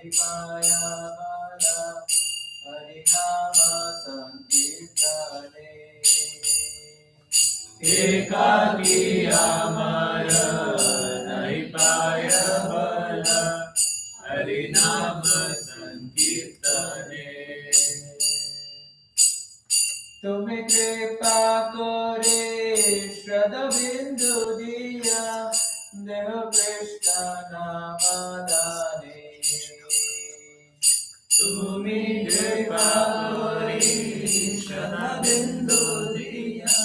Adipaya Bala Harinama Sankirtane Ekaki Amara Naipaya Bala Harinama Sankirtane Tumi kripa kore Shraddha Bindu Diya Deho Krishna Namadane Tumi kripa kore Shraddha Bindu Diya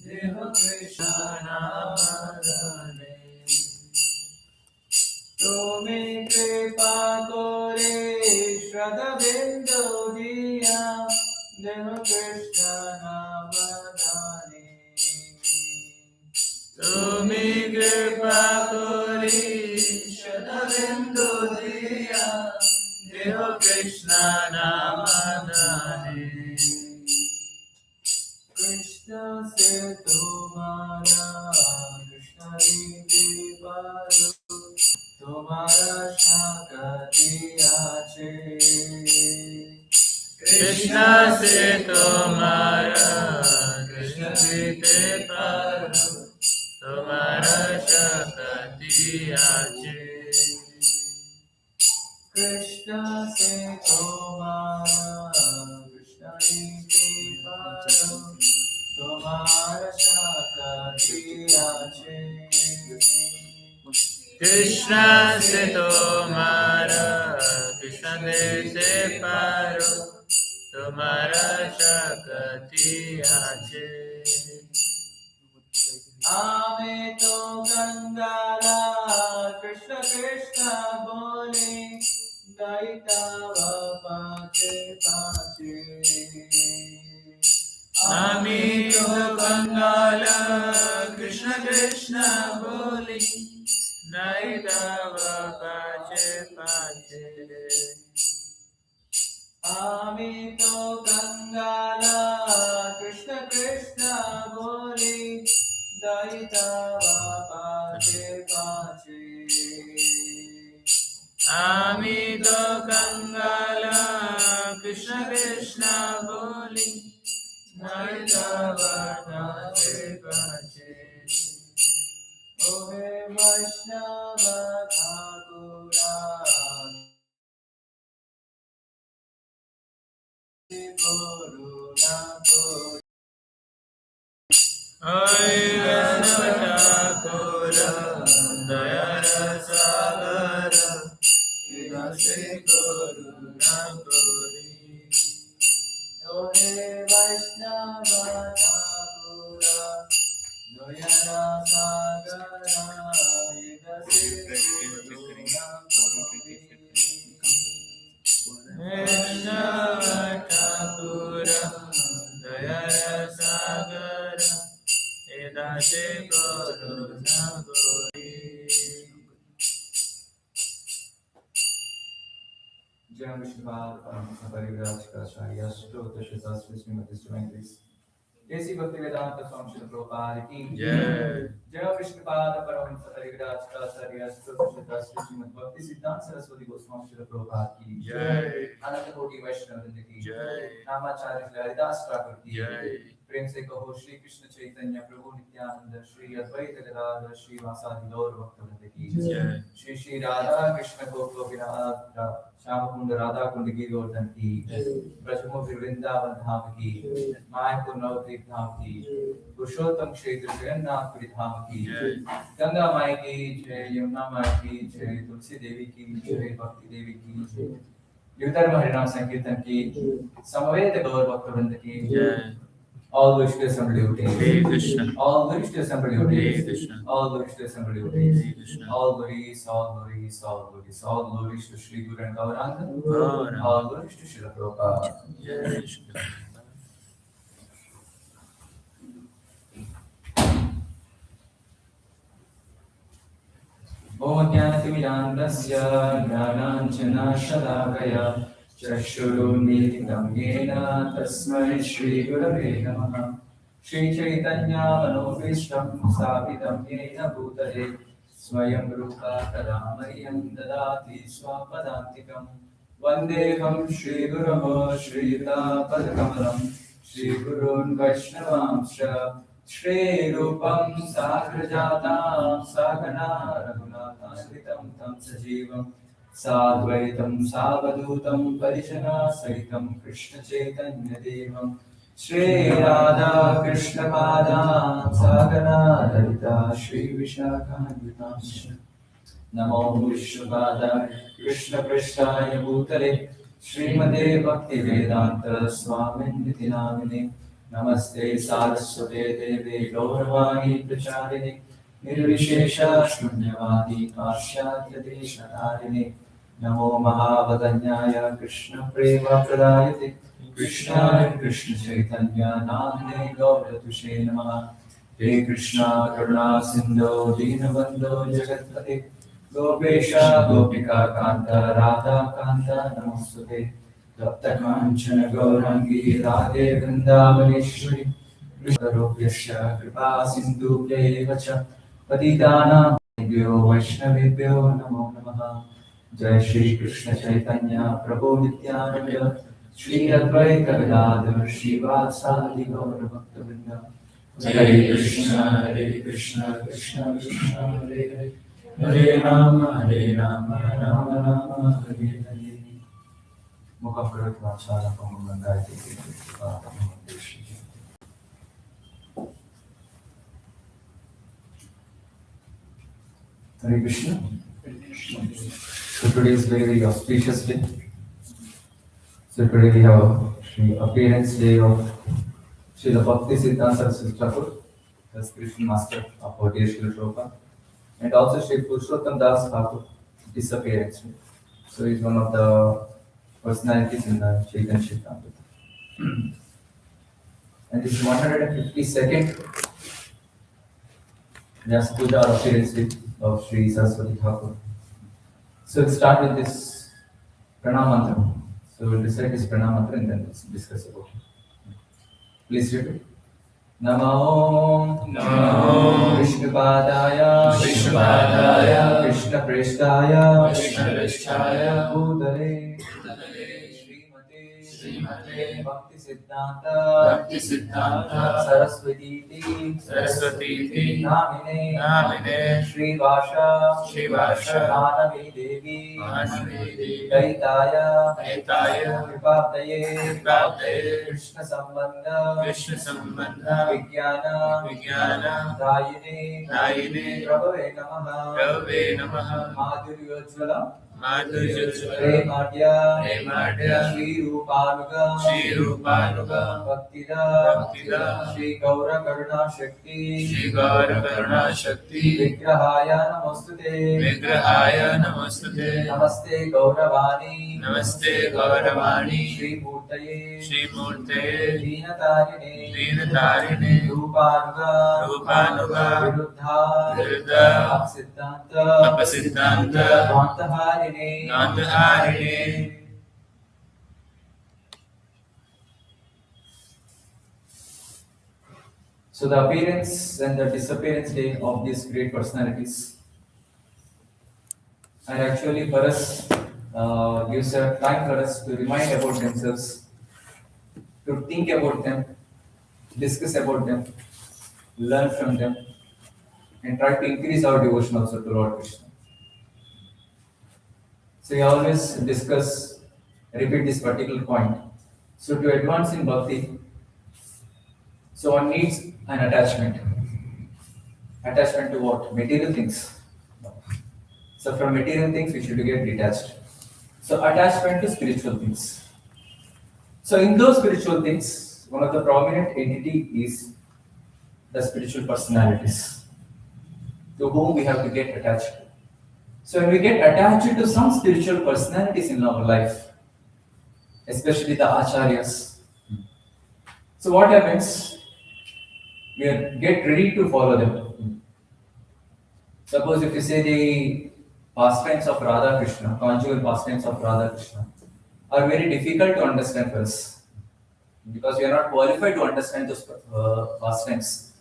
Deho Krishna Namadane Tumi kripa kore Shraddha Bindu Diya Deho Krishna Namadane Tumi kripa kore Shraddha Bindu Diya Deho Krishna Namadane Krishna se tumhara Krishna rite paro Tumhara shakati ache Krishna se tumhara Krishna rite paro Tumhara shakati ache Krishna se tumhara Krishna rite paro Tumhara shakati ache Krishna se tumhara Krishna rite paro Tumhara shakati ache Ame to Gangala Krishna Krishna bole Gaita pache pache Ame to Gangala Krishna Krishna bole Gaita pache pache Ame to Gangala Krishna Krishna bole Daita pache pache Ami to Kangala Krishna Krishna boli Daita pache pache Ohe Vaishnava Thakura Koruna Koruna Oye Vaishnava Thakura Dayara Sagara Vidase Koruna Kori Oye Vaishnava Thakura Dayara Sagara Vidase Koruna Kori Vaishnava Thakura Dayara Sagara Vedase Koruna Kori Jai Vishnupada Paramahංsa Parivrajakaracharya Stottra Shastra Srimati Srimati Desi Bhakti Vedanta Swami Srila Prabhupada ki Jai Jai Vishnupada Paramahංsa Parivrajakaracharya Stottra Shastra Srimati Bhakti Siddhanta Saraswati Goswami Srila Prabhupada ki Jai Ananta Koti Vaishnava Vrinda ki Jai Namacharya Haridas Thakur ki Jai प्रेम से कहो श्री कृष्ण चैतन्य प्रभु नित्यानंद श्री अद्वैत गदाधर श्रीवासादि गौर भक्तवृंद की जय श्री श्री राधा कृष्ण गोपिनाथ श्याम कुंड राधा कुंड गिरिवर्धन की ब्रजमो वृंदावन धाम की मायापुर नवद्वीप धाम की पुरुषोत्तम क्षेत्र जगन्नाथपुरी धाम की गंगा माई की जय यमुना माई की जय तुलसी देवी की जय भक्ति देवी की जय युगधर्म हरिनाम संकीर्तन की समवेत गौर भक्तवृंद की जय All wish to assemble devotees. All wish to assemble devotees. All wish to assemble devotees. All glories, all glories, all glories, all glories to Shri Guru and Gauranga. All glories to Srila Prabhupada. Om Jnanatimirandasya Jnananjana Shalakaya Chakshurunmilitam Yena Tasmai Shri Gurave Namaha Shri Chaitanya Manobhishtam Sthapitam Yena Bhutale स्वयं रूपा कदा मह्यं ददाति स्वपदान्तिकं वन्देऽहं श्रीगुरोः श्रीयुतापदकमलं श्रीगुरून् वैष्णवांश्च श्रीरूपं साग्रजातां सहगना रघुनाथान्वितं तं सजीवं साद्वैतं सावधूतं परिजनसहितं कृष्णचैतन्यदेवं श्रीराधा कृष्णपादां सहगना ललिता श्रीविशाखान्वितांश्च नमो विष्णुपादाय कृष्णपृष्ठाय भूतले श्रीमते भक्तिवेदान्त स्वामिन्निति नामिने नमस्ते सारस्वते देवे गौरवाणी प्रचारिणे निर्विशेष शून्यवादी पाश्चात्यदेशधारिणे नमो महावदन्याय कृष्णप्रेमप्रदायते कृष्णाय कृष्णचैतन्य नाम्ने गौरतुषे नमः हे कृष्णा करुणा सिन्धो दीनबन्धो जगत्पते गोपेश गोपिका कान्त राधा कान्त नमोस्तुते तप्तकाञ्चन गौराङ्गी राधे वृन्दावनेश्वरि कृष्णरूप्यश्च कृपा सिन्धुभ्यैव च पतितानां देभ्यो वैष्णवेभ्यो नमो नमः जय श्री कृष्ण चैतन्य प्रभु नित्यानंद श्री अद्वैत गदाधर श्रीवासादि गौर भक्तवृंद हरे कृष्ण कृष्ण कृष्ण हरे हरे हरे राम राम राम हरे हरे मुखं करोति वाचालं गंगायते Hare Krishna. So today is very auspicious day. So today we have the appearance day of Srila Bhakti Siddhanta Thakur, the spiritual master of our dear Srila Prabhupada, and also Sri Purushottam Das Thakur, disappearance day. So he is one of the personalities in the Chaitanya Siddhanta. And this is 152nd Vyas Puja or appearance day of Sri Saraswati Thakur. So we'll start with this pranam mantra. So we'll recite this pranam mantra and then we'll discuss about it. Please repeat. Namo Vishnupadaya Krishna Preshtaya Bhutale Srimate Bhakti Siddhanta Saraswati Namine Shri Vasha Manami Devi Kaitaya Vipaptaye Krishna Sambandha Vijnana Dayine Prabhave Namaha Madhuryojjvala Premadya Shri Rupanuga Bhaktida Shri Gaura Karuna Shakti Vigrahaya Namostute Namaste Gauravani Shri Murtaye Deenatarine Rupanuga Viruddha Apasiddhanta Dvantaharine. So the appearance and the disappearance day of these great personalities are actually for us gives a time for us to remind about themselves, to think about them, discuss about them, learn from them, and try to increase our devotion also to Lord Krishna. So we always repeat this particular point. So to advance in bhakti, so one needs an attachment. Attachment to what? Material things. So from material things we should get detached. So attachment to spiritual things. So in those spiritual things, one of the prominent entity is the spiritual personalities to whom we have to get attached. So when we get attached to some spiritual personalities in our life, especially the acharyas, so what happens? We get ready to follow them. Suppose if you say the pastimes of Radha Krishna, conjugal pastimes of Radha Krishna, are very difficult to understand for us because we are not qualified to understand those pastimes.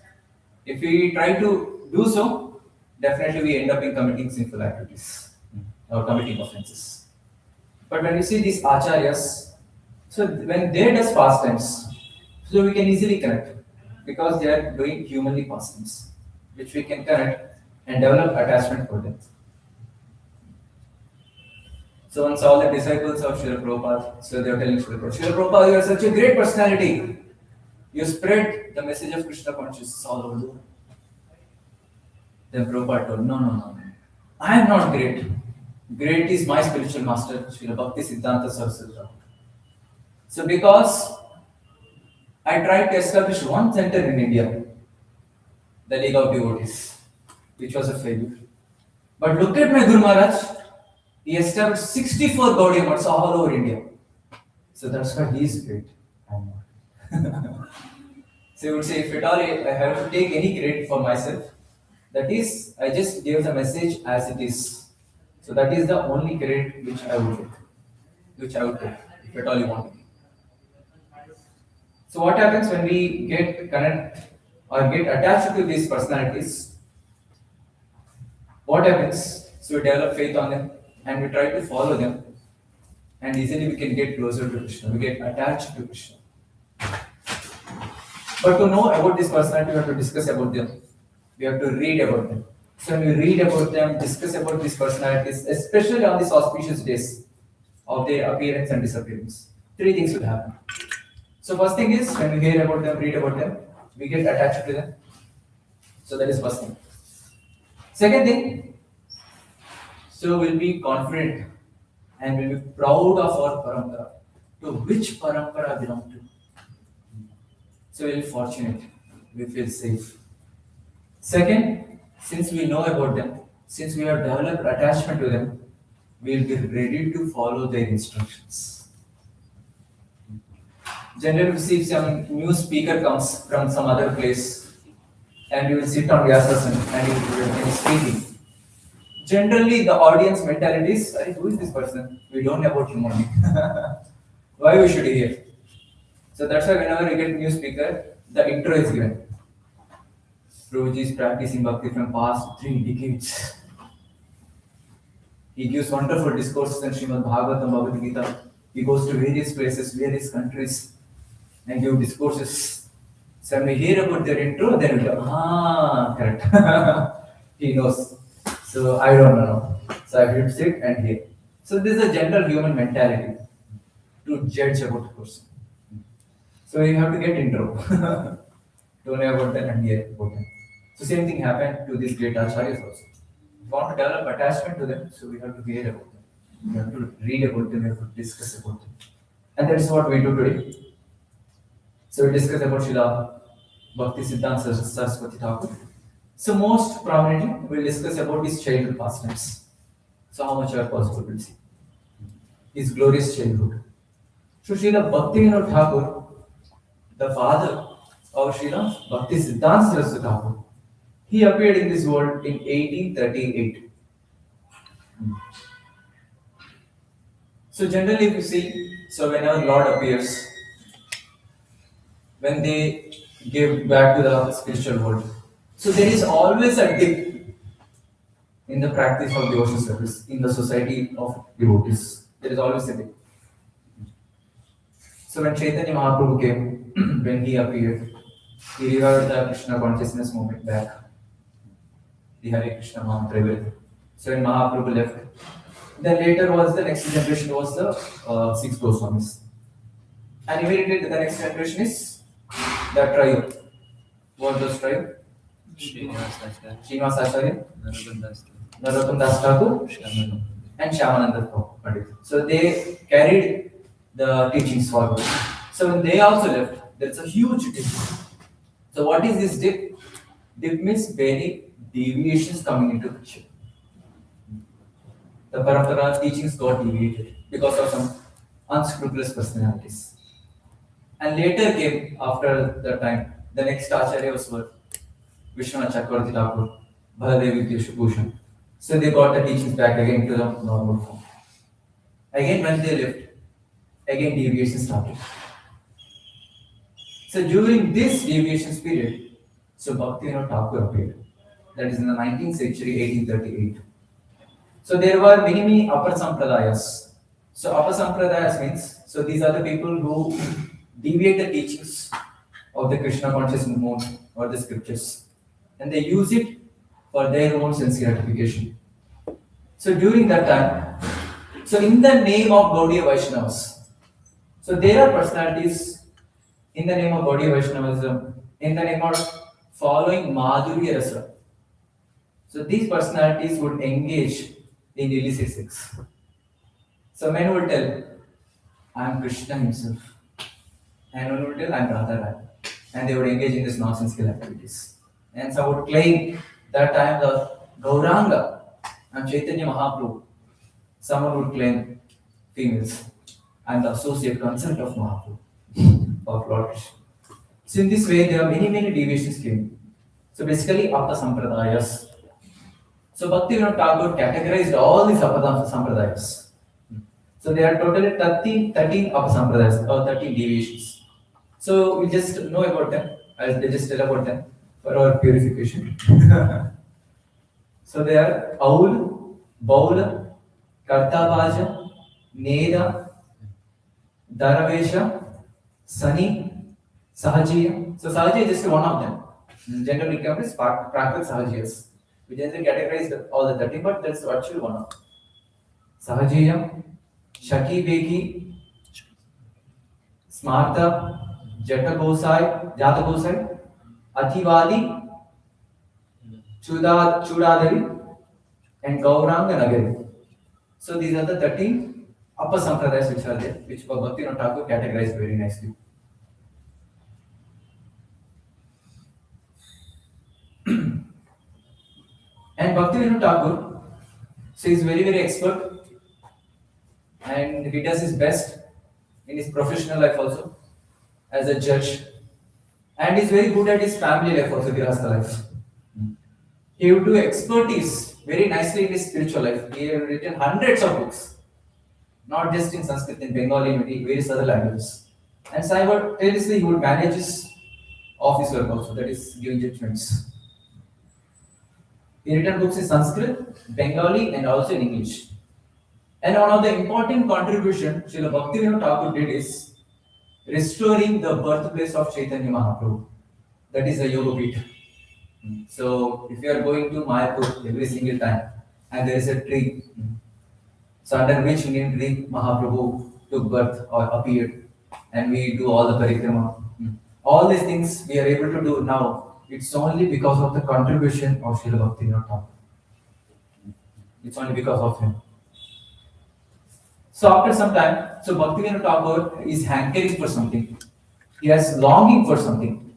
If we try to do so, definitely we end up in committing sinful activities or committing offenses. But when you see these acharyas, so when they does pastimes, so we can easily connect because they are doing humanly pastimes, which we can connect and develop attachment for them. So once all the disciples of Srila Prabhupada, so they were telling Srila Prabhupada, you are such a great personality. You spread the message of Krishna consciousness all over the world. Then Prabhupada told, no. I am not great. Great is my spiritual master, Srila Bhakti Siddhanta Saraswati. So because I tried to establish one center in India, the League of Devotees, which was a failure. But look at my Guru Maharaj, he established 64 Gaudiya Maths all over India. So that's why he is great. I'm not. So you would say, if at all I have to take any credit for myself, that is, I just gave the message as it is. So that is the only credit which I would take, if at all you want to. So what happens when we get connect or get attached to these personalities? What happens? So we develop faith on them and we try to follow them, and easily we can get closer to Krishna. We get attached to Krishna. But to know about this personality, we have to discuss about them. We have to read about them. So when we read about them, discuss about these personalities, especially on these auspicious days of their appearance and disappearance, three things will happen. So first thing is, when we hear about them, read about them, we get attached to them. So that is first thing. Second thing, so we'll be confident and we'll be proud of our parampara. To which parampara belong to? So we'll be fortunate, we feel safe. Second, since we know about them, since we have developed attachment to them, we'll be ready to follow their instructions. Generally, we see some new speaker comes from some other place and you will sit on Vyasasana and he will be speaking. Generally, the audience mentality is, who is this person? We don't know about him only. Why we should hear? So that's why whenever we get a new speaker, the intro is given. Prabhuji is practicing Bhakti from past 3 decades. He gives wonderful discourses in Srimad Bhagavatam, Bhagavad Gita. He goes to various places, various countries, and gives discourses. So when we hear about their intro, then we go, correct. He knows. So I don't know. So I have to sit and hear. So this is a general human mentality to judge about a person. So you have to get intro. To know about them and hear about them. So same thing happened to these great acharyas also. We want to develop attachment to them, so we have to hear about them. We have to read about them, we have to discuss about them. And that is what we do today. So we discuss about Srila Bhakti Siddhanta Saraswati Thakur. So most prominently, we will discuss about his childhood pastimes. So how much are possible to see? His glorious childhood. So Srila Bhakti Thakur, the father of Srila Bhakti Siddhanta Saraswati Thakur, he appeared in this world in 1838. So generally if you see, so whenever Lord appears, when they give back to the spiritual world, so there is always a dip in the practice of devotional service, in the society of devotees. There is always a dip. So when Chaitanya Mahaprabhu came, when he appeared, he revived the Krishna consciousness movement back. The Hare Krishna mantra everything. So when Mahaprabhu left, then later was the next generation was the 6 Goswamis. And immediately the next generation is the tribe. What was tribe? Srinivas Acharya, Narottam Das Thakur, and Shyamananda Pandit. So they carried the teachings forward. So when they also left, there is a huge dip. So what is this dip? Dip means very deviations coming into picture. The parampara teachings got deviated because of some unscrupulous personalities. And later came, after the time, the next acharyas were Vishwanath Chakravarti Thakur, Baladevi Bhushan. So they got the teachings back again to the normal form. Again, when they left, again deviations started. So during this deviations period, so Bhakti Thakur appeared. that is in the 19th century, 1838. So there were many upper sampradayas. So upper sampradayas means, so these are the people who deviate the teachings of the Krishna conscious movement or the scriptures, and they use it for their own sense gratification. So during that time, so in the name of Gaudiya Vaishnavas, so there are personalities in the name of Gaudiya Vaishnavism, in the name of following Madhurya Rasa. So these personalities would engage in illicit sex. So men would tell, I am Krishna himself. And one would tell, I am Radharani. And they would engage in these nonsensical activities. And some would claim that I am the Gauranga, I am Chaitanya Mahaprabhu. Someone would claim, females, I am the associate consent of Mahaprabhu, of Lord Krishna. So in this way, there are many deviations came. So basically, Appa Sampradayas. So Bhakti Vinod Thakur categorized all these Appa Sampradayas. So there are totally 13 Appa Sampradayas, or 13 deviations. So we just know about them. I'll just tell about them for our purification. So they are Aul, Baul, Kartavaja, Neda, Daravesha, Sani, Sahajiya. So Sahajiya is just one of them. Generally, we come as Prakrit Sahajiyas. We generally categorize all the 13, but that's actually one of them. Sahajiya, Shaki Beki, Smarta, Jata Gosai, Athivadi, Chudadari, and Gauranga Nagari. So these are the 13 upper sampradayas which are there, which Bhakti Vinod Thakur categorized very nicely. And Bhakti Vinod Thakur, so he is very expert, and he does his best in his professional life also as a judge, and he is very good at his family life also, Grihastha life. He would do expertise very nicely in his spiritual life. He has written hundreds of books, not just in Sanskrit, in Bengali, in various other languages. And simultaneously, he would manage his office work also, that is giving judgments. He written books in Sanskrit, Bengali, and also in English. And one of the important contribution Srila Bhakti Vinod Thakur did is restoring the birthplace of Chaitanya Mahaprabhu. That is the Yoga Peeth. So if you are going to Mayapur every single time, and there is a tree, so under which Indian tree Mahaprabhu took birth or appeared, and we do all the parikrama. All these things we are able to do now. It's only because of the contribution of Srila Bhakti Vinod Thakur. It's only because of him. So after some time, so Bhakti Vinod Thakur is hankering for something. He has longing for something.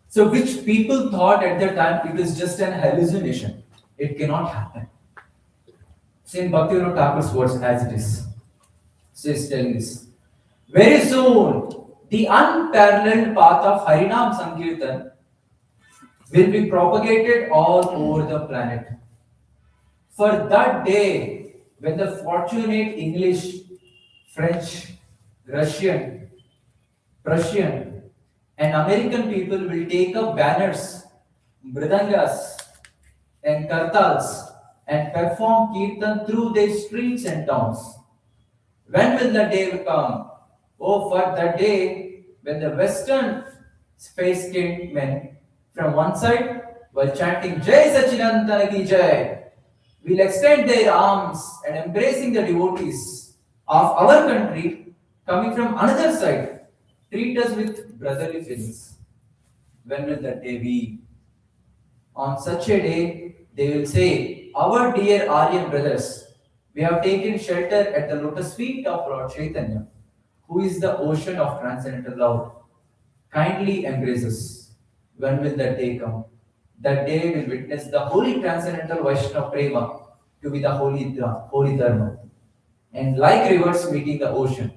So which people thought at that time it is just an hallucination. It cannot happen. So in Bhakti Vinod Thakur's words as it is. So he's telling this. Very soon, the unparalleled path of Harinam Sankirtan will be propagated all over the planet. For that day, when the fortunate English, French, Russian, Prussian, and American people will take up banners, mridangas, and kartals and perform kirtan through their streets and towns. When will the day come? Oh, for the day when the Western space-skinned men from one side, while chanting Jai Sachinandana ki Jai, will extend their arms and embracing the devotees of our country coming from another side, treat us with brotherly feelings. When will that day be? On such a day, they will say, our dear Aryan brothers, we have taken shelter at the lotus feet of Lord Chaitanya, who is the ocean of transcendental love. Kindly embrace us. When will that day come? That day will witness the holy transcendental Vaishnava Prema to be the holy Dharma. And like rivers meeting the ocean,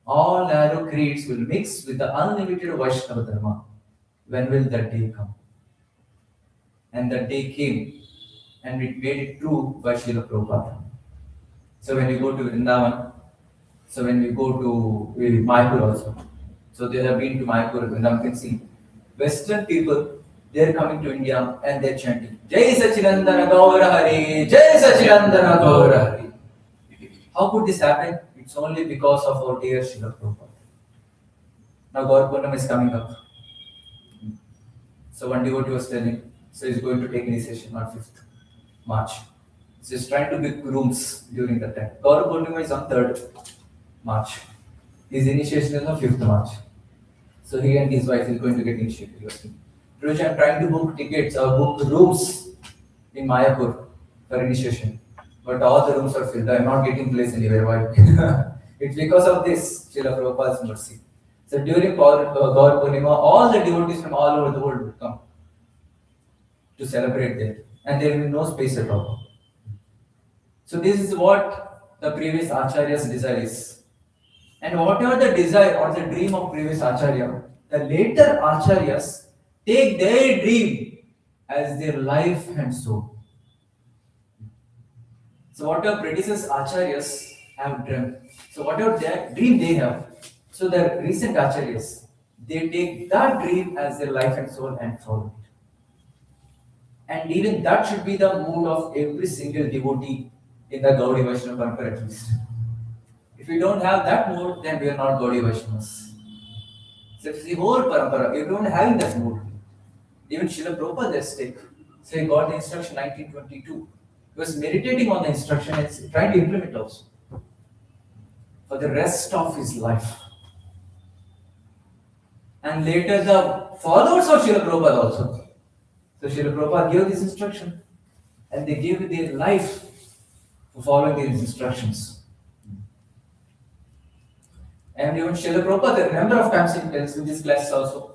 all narrow creeds will mix with the unlimited Vaishnava Dharma. When will that day come? And that day came, and it made it true by Srila Prabhupada. So when we go to Vrindavan, so when we go to Mayapur also, so they have been to Mayapur, Vrindavan, can see Western people They're coming to India and they're chanting, Jai Sachinandana Gaura Hari, Jai Sachinandana Gaura Hari. How could this happen? It's only because of our dear Srila Prabhupada. Now Gaur Purnam is coming up. So one devotee was telling, so he's going to take initiation on 5th March. So he's trying to book rooms during that time. Gaur Purnima is on 3rd March. His initiation is on 5th March. So he and his wife is going to get initiated. Today I'm trying to book tickets or book rooms in Mayapur for initiation. But all the rooms are filled. I'm not getting place anywhere. Why? It's because of this, Srila Prabhupada's mercy. So during Gaur Purnima, all the devotees from all over the world will come to celebrate there. And there will be no space at all. So this is what the previous Acharya's desire is. And whatever the desire or the dream of previous Acharya, the later Acharyas take their dream as their life and soul. So whatever predecessors Acharyas have dreamt, so whatever their dream they have, so the recent Acharyas, they take that dream as their life and soul and follow it. And even that should be the mood of every single devotee in the Gaudiya Vaishnava Parampara at least. If we don't have that mood, then we are not Gaudiya Vaishnavas. So if the whole parampara, everyone having that mood, even Srila Prabhupada at stake. So he got the instruction 1922. He was meditating on the instruction and trying to implement also for the rest of his life. And later the followers of Srila Prabhupada also. So Srila Prabhupada gave this instruction and they gave their life for following these instructions. And even Srila Prabhupada, a number of times he tells in this class also,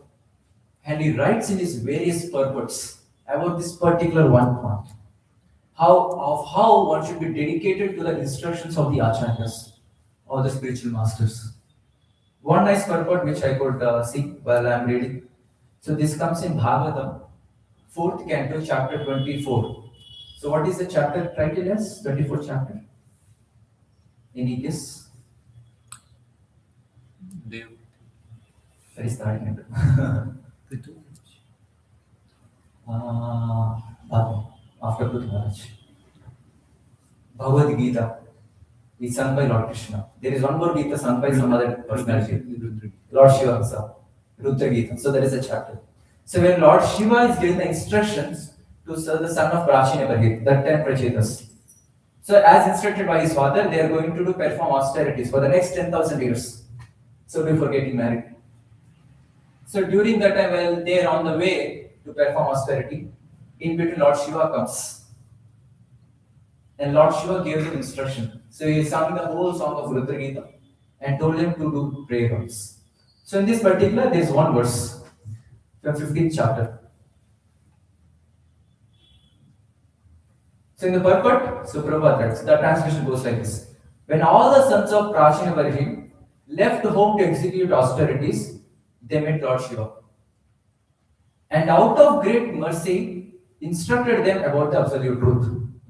and he writes in his various purports about this particular one point. How one should be dedicated to the instructions of the acharyas or the spiritual masters. One nice purport which I could see while I am reading. So this comes in Bhagavatam, 4th canto, chapter 24. So what is the chapter title as? 24th chapter. Any guess? That is the right number. After Prithviraj. Bhagavad Gita is sung by Lord Krishna. There is one more Gita sung by some other personality. Lord Shiva himself. Rudra Gita. So there is a chapter. So when Lord Shiva is giving the instructions to the son of Prachinavarhi, that 10 Prachetas. So as instructed by his father, they are going to perform austerities for the next 10,000 years. So before getting married. So during that time, while they are on the way to perform austerity, in between Lord Shiva comes. And Lord Shiva gave them instruction. So he sang the whole song of Rudra Gita and told them to do prayers. So in this particular, there is one verse from 15th chapter. So in the purport, so Prabhupada writes, the translation goes like this. When all the sons of Prachinavarhi left home to execute austerities, they met Lord Shiva. And out of great mercy, instructed them about the absolute truth.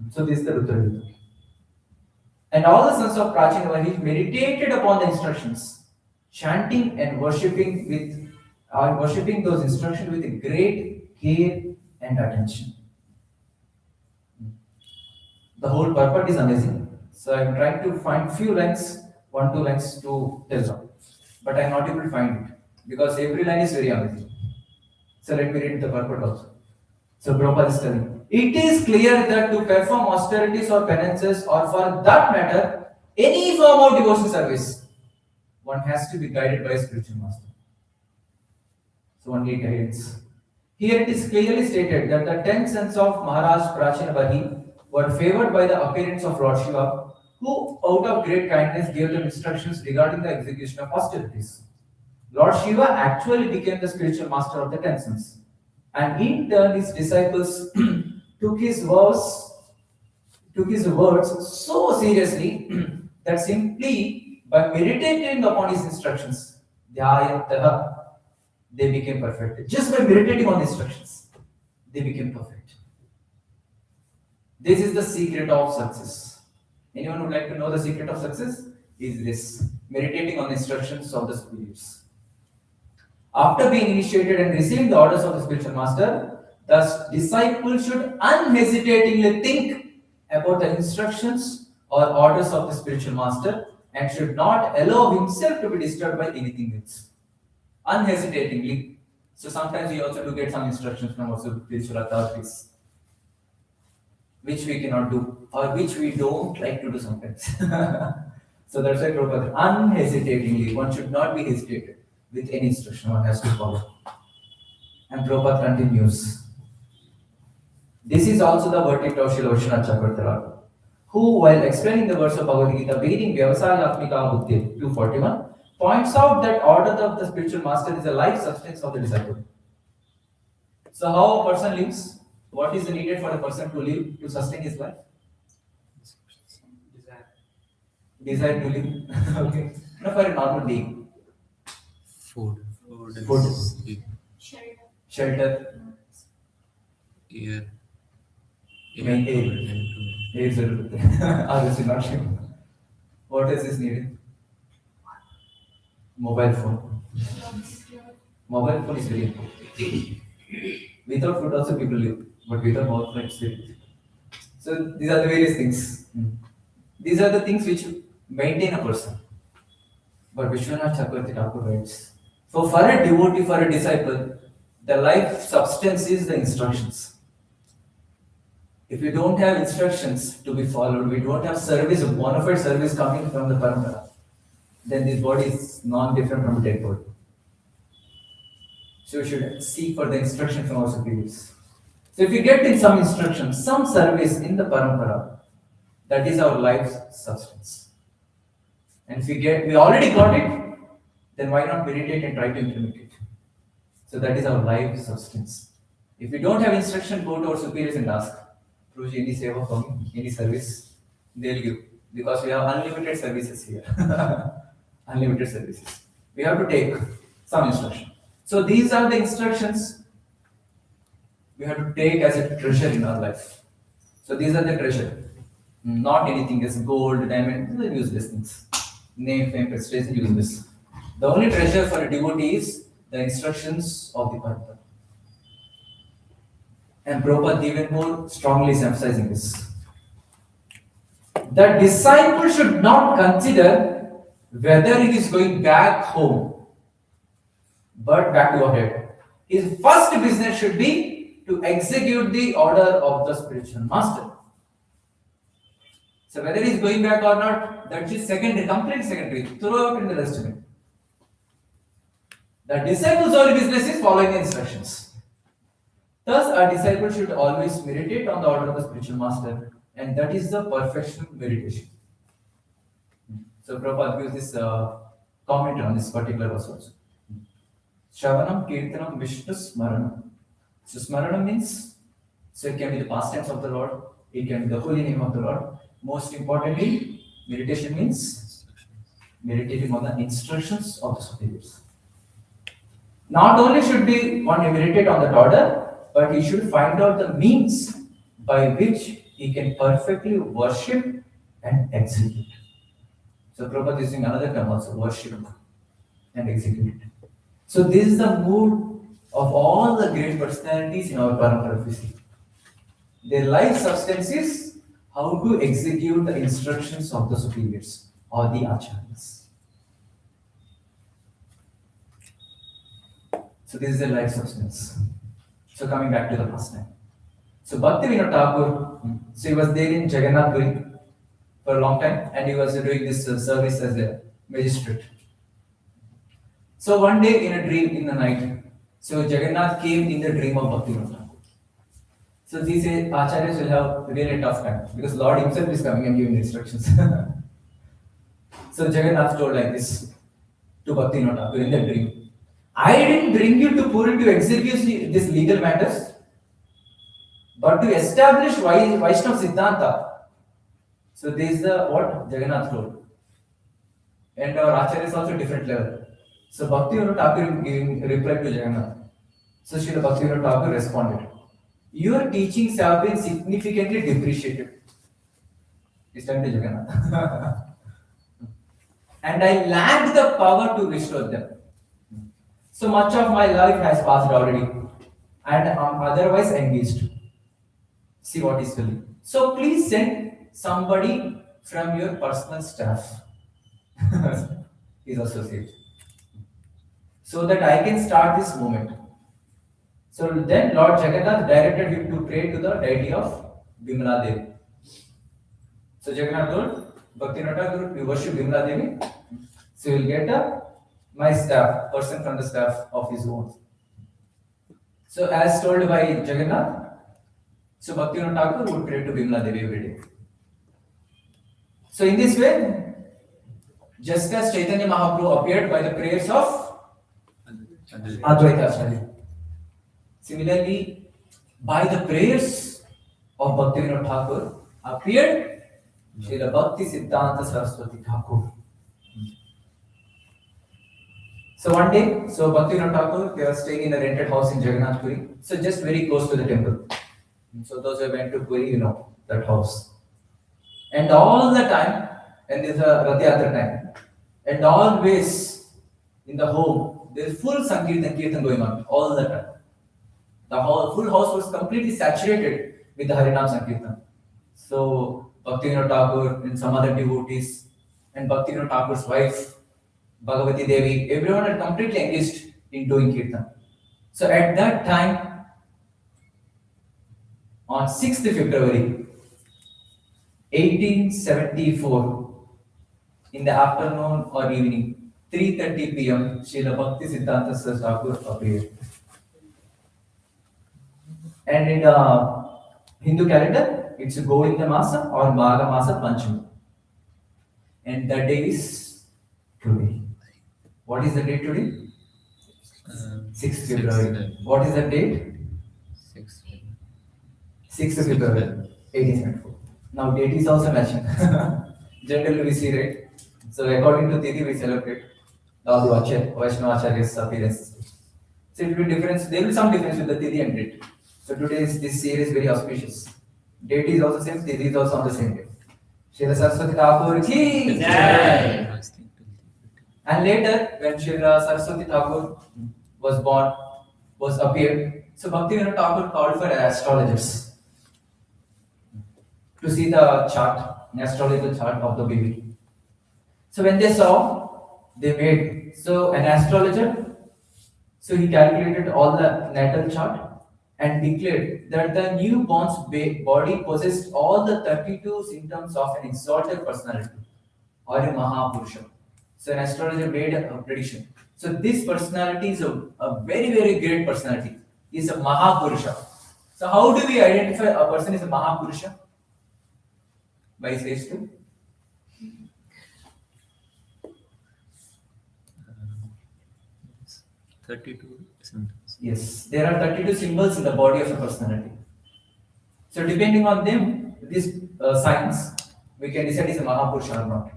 So this is the Rudra Gita. And all the sons of Prachinavarhi meditated upon the instructions, chanting and worshipping those instructions with great care and attention. The whole purport is amazing. So I am trying to find few lines, 1-2 lines to tell them. But I am not able to find it because every line is very amazing. So let me read the purport also. So Prabhupada is telling, it is clear that to perform austerities or penances or for that matter, any form of devotional service, one has to be guided by a spiritual master. So one needs guidance. Here it is clearly stated that the 10 sons of Maharaj Prachinavarhi were favored by the appearance of Lord Shiva, who out of great kindness gave them instructions regarding the execution of austerities. Lord Shiva actually became the spiritual master of the 10 sons. And in turn, his disciples took his words so seriously that simply by meditating upon his instructions, they became perfect. Just by meditating on the instructions, they became perfect. This is the secret of success. Anyone would like to know the secret of success? Is this meditating on the instructions of the superiors. After being initiated and receiving the orders of the spiritual master, Thus, disciples should unhesitatingly think about the instructions or orders of the spiritual master and should not allow himself to be disturbed by anything else. Unhesitatingly. So sometimes we also do get some instructions from also spiritual authorities, which we cannot do or which we don't like to do sometimes. So that's why Prabhupada, unhesitatingly, one should not be hesitated with any instruction, one has to follow. And Prabhupada continues. This is also the verdict of Srila Vishwanath Chakravarti, who, while explaining the verse of Bhagavad Gita, beginning Vyavasayatmika Buddhi 241, points out that order of the spiritual master is the life substance of the disciple. So how a person lives? What is needed for a person to live, to sustain his life? Desire to live. Okay. Not for a normal being. Food. Food. Shelter. Air. Main air. Air is a not sure. What else is needed? Mobile phone. Mobile phone is very important. Without food also people live, but without mobile phone it's very difficult. So these are the various things. These are the things which maintain a person. But Vishwanath Chakravarti Thakur writes, for a devotee, for a disciple, the life substance is the instructions. If we don't have instructions to be followed, we don't have service, bona fide service coming from the parampara, then this body is non-different from a dead body. So we should seek for the instruction from our superiors. So if we get in some instruction, some service in the parampara, that is our life's substance. And if we already got it, then why not meditate and try to implement it? So that is our life substance. If we don't have instruction, go to our superiors and ask, Prabhuji, any seva for me, any service, they'll give. Because we have unlimited services here. Unlimited services. We have to take some instruction. So these are the instructions we have to take as a treasure in our life. So these are the treasure. Not anything as gold, diamond, these are useless things. Name, fame, prestige, useless. The only treasure for a devotee is the instructions of the Parampara. And Prabhupada even more strongly is emphasizing this. The disciple should not consider whether he is going back home, but back to our head. His first business should be to execute the order of the spiritual master. So whether he is going back or not, that is secondary, complete secondary. Throw out in the dustbin. The disciple's only business is following the instructions. Thus, a disciple should always meditate on the order of the spiritual master, and that is the perfection meditation. So Prabhupada gives this comment on this particular verse also. Shravanam, Kirtanam, Vishnu, Smaranam. So Smaranam means, so it can be the past tense of the Lord, it can be the holy name of the Lord. Most importantly, meditation means meditating on the instructions of the superiors. Not only should one meditate on that order, but he should find out the means by which he can perfectly worship and execute. So Prabhupada is using another term also, worship and execute. So this is the mood of all the great personalities in our parampara. Their life substance is how to execute the instructions of the superiors or the acharyas. So this is their life substance. So coming back to the last time. So Bhakti Thakur, so he was there in Jagannath Puri for a long time, and he was doing this service as a magistrate. So one day in a dream in the night, so Jagannath came in the dream of Bhakti Thakur. So these acharyas will have really tough time because Lord himself is coming and giving instructions. So Jagannath told like this to Bhakti Thakur in the dream. I didn't bring you to Puri to execute these legal matters, but to establish Vaishnava Siddhanta. So this is what Jagannath told. And our Acharya is also different level. So Bhakti Thakur giving reply to Jagannath. So Srila Bhakti Thakur responded, your teachings have been significantly depreciated. It's time to Jagannath. And I lack the power to restore them. So much of my life has passed already. and otherwise engaged. See what is telling. So please send somebody from your personal staff is associated, so that I can start this movement. So then Lord Jagannath directed him to pray to the deity of Bimala Devi. So Jagannath told Bhaktivinoda, you worship Bimala Devi, so you will get my staff, person from the staff of his own. So as told by Jagannath, so Bhaktivinoda Thakur would pray to Bimala Devi every day. So in this way, just as Chaitanya Mahaprabhu appeared by the prayers of Advaita Acharya, similarly, by the prayers of Bhaktivinoda Thakur appeared Srila Bhakti Siddhanta Saraswati Thakur. So one day, so Bhaktivinoda Thakur, they were staying in a rented house in Jagannath Puri, so just very close to the temple. So those who went to Puri, you know, that house. And all the time, and there's a Rath Yatra time, and always in the home, there's full Sankirtan going on all the time. The whole full house was completely saturated with the Harinam Sankirtan. So Bhaktivinoda Thakur and some other devotees, and Bhaktivinoda Thakur's wife, Bhagavati Devi, everyone had completely engaged in doing Kirtan. So at that time, on 6th February 1874, in the afternoon or evening, 3:30 p.m., Srila Bhakti Siddhanta Saraswati Thakur appeared. And in the Hindu calendar, it's Govinda Masa or Magha Masa Panchami. And the day is today. What is the date today? 6th February. What is the date? 6th February 1874. Now date is also matching. Generally we see, right? So according to Tithi we celebrate all the Vaishnava Acharya's appearances. So it will be difference. There will be some difference with the Tithi and date. So this year is very auspicious. Date is also same. Tithi is also on the same day. Srila Saraswati Thakur ki jai. And later, when Srila Saraswati Thakur was born, was appeared, so Bhaktivinoda Thakur called for astrologers to see the chart, an astrological chart of the baby. So when they saw, they made, so an astrologer, so he calculated all the natal chart and declared that the newborn's body possessed all the 32 symptoms of an exalted personality or a Mahapurusha. So an astrologer made a prediction. So this personality is a very, very great personality. He is a Mahapurusha. So how do we identify a person is a Mahapurusha? By his age too? 32 symptoms. Yes, there are 32 symbols in the body of a personality. So depending on them, these signs, we can decide is a Mahapurusha or not.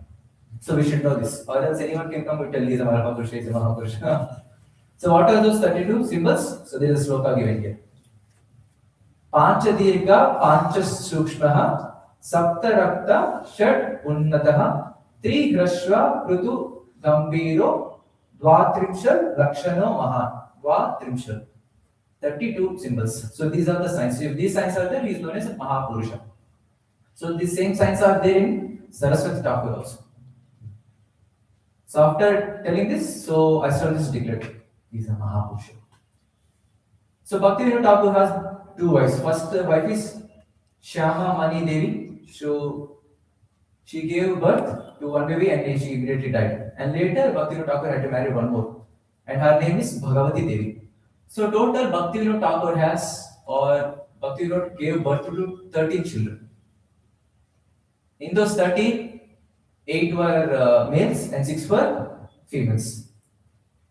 So we should know this. Or else anyone can come and tell he is a Mahapurusha, he is a Mahapurusha. So what are those 32 symbols? So there is a sloka given here. Pancha dirgha, pancha sukshmaha, sapta rakta, shad unnataha, tri hrashva, prutu, gambhiro, dvatrimshal, lakshano mahan. Dvatrimshal. 32 symbols. So these are the signs. So if these signs are there, he is known as a Mahapurusha. So these same signs are there in Saraswati Thakur also. So after telling this, so astrologist declared he is a Mahapurusha. So Bhaktivinoda Thakur has two wives. First wife is Shyama Mani Devi. So she gave birth to one baby and she immediately died. And later Bhaktivinoda Thakur had to marry one more. And her name is Bhagavati Devi. So total Bhaktivinoda Thakur has, or Bhaktivinoda gave birth to 13 children. In those 13, 8 were males and 6 were females.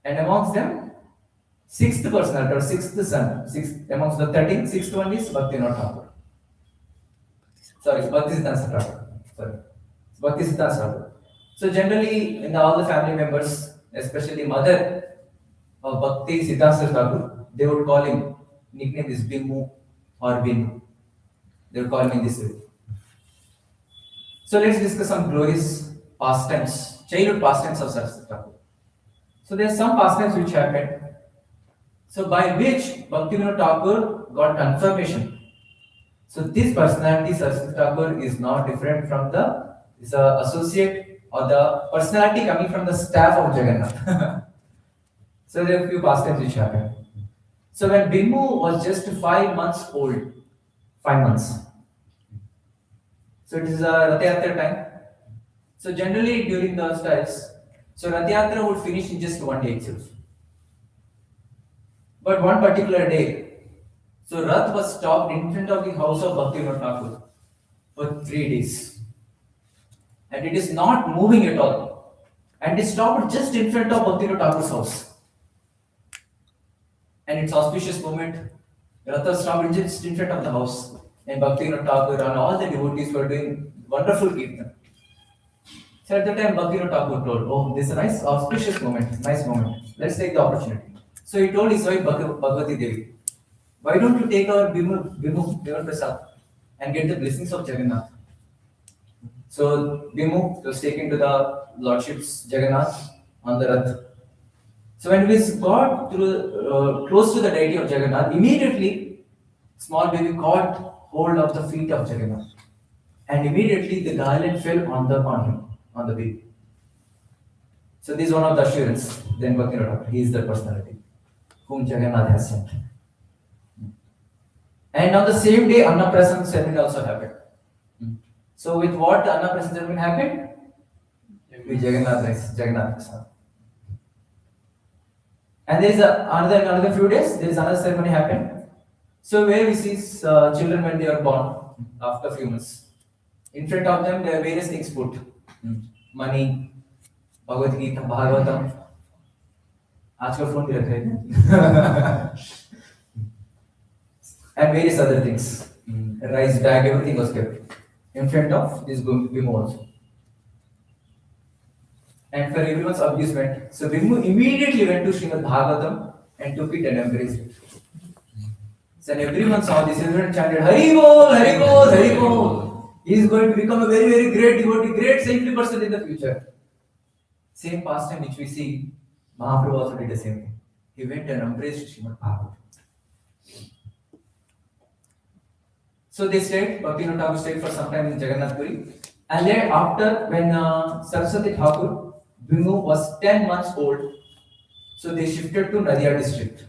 And amongst them, 6th personality or 6th son, amongst the 13, 6th one is Bhaktivinoda Thakur. Sorry, Bhakti Siddhanta Thakur. Sorry, Bhakti Siddhanta Thakur. So generally, in all the family members, especially mother of Bhakti Siddhanta Thakur, they would call him, nickname is Bimu or Binu. They would call him in this way. So let's discuss some glorious pastimes, childhood pastimes of Saraswati Thakur. So there are some pastimes which happened. So by which Bhaktivinoda Thakur got confirmation. So this personality, Saraswati Thakur, is not different from the is a associate or the personality coming from the staff of Jagannath. So there are a few pastimes which happened. So when Bimbu was just 5 months old, 5 months. So it is a Rath Yatra time. So generally during the styles, so Rath Yatra would finish in just one day itself. But one particular day, so Rath was stopped in front of the house of Bhaktivinoda Thakur for 3 days. And it is not moving at all. And it stopped just in front of Bhaktivinoda Thakur's house. And it's auspicious moment. Rath stopped just in front of the house. And Bhaktivinoda Thakur and all the devotees were doing wonderful kirtan. So at the time Bhaktivinoda Thakur told, oh, this is a nice auspicious moment, nice moment. Let's take the opportunity. So he told his wife Bhagavati Devi, why don't you take our Bimu Prasad and get the blessings of Jagannath? So Bimu was taken to the Lordship's Jagannath on the Rath. So when we got close to the deity of Jagannath, immediately small baby caught hold of the feet of Jagannath. And immediately the garland fell on him, on the baby. So this is one of the assurance. Then Bhaktivinoda, he is the personality whom Jagannath has sent. And on the same day, Annaprasana ceremony also happened. So with what Annaprasana ceremony happened? With Jagannath Prasad. And there is another few days, there is another ceremony happened. So where we see children when they are born after a few months. In front of them, there are various things put. Money, Bhagavad Gita, Bhagavatam. आजकल phone भी रख रहे हैं and various other things, rice bag, everything was kept in front of this Bimbu also. And for everyone's amusement, so Bimbu immediately went to Srimad Bhagavatam and took it and embraced it. So everyone saw this, everyone chanted Hari Bol, Hari Bol, Hari Bol. He is going to become a very, very great devotee, great saintly person in the future. Same pastime which we see, Mahaprabhu also did the same thing. He went and embraced Srimad Bhagavatam. So they stayed, Bhaktivinoda Thakur stayed for some time in Jagannath Puri. And then after, when Saraswati Thakur, Bimbu was 10 months old, so they shifted to Nadia district.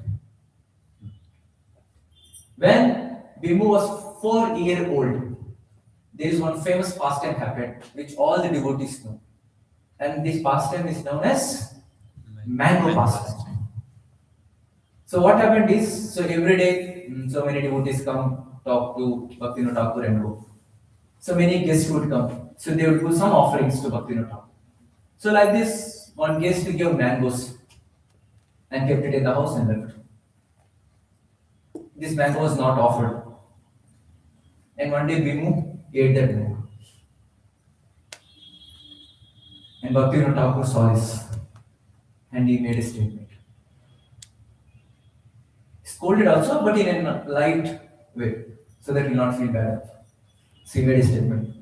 When Bimbu was 4 years old, there is one famous pastime happened, which all the devotees know. And this pastime is known as mango pastime. So what happened is, so every day, so many devotees come, talk to Bhaktivinoda Thakur and go. So many guests would come. So they would do some offerings to Bhaktivinoda Thakur. So like this, one guest gave mangoes and kept it in the house and left. This mango was not offered. And one day Bimbu ate that mango. And Bhaktivinoda Thakur saw this. And he made a statement. Scolded also, but in a light way, so that he will not feel bad. So he made a statement.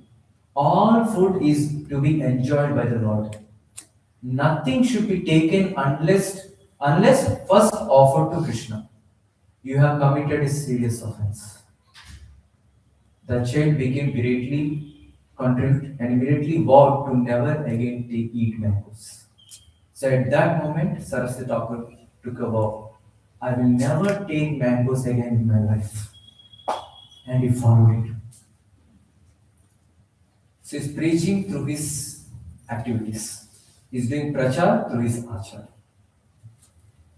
All food is to be enjoyed by the Lord. Nothing should be taken unless first offered to Krishna. You have committed a serious offense. The child became greatly contrite and immediately vowed to never again eat mangoes. So at that moment, Saraswati Thakur took a vow. I will never take mangoes again in my life. And he followed it. So he's preaching through his activities. He's doing prachar through his achar.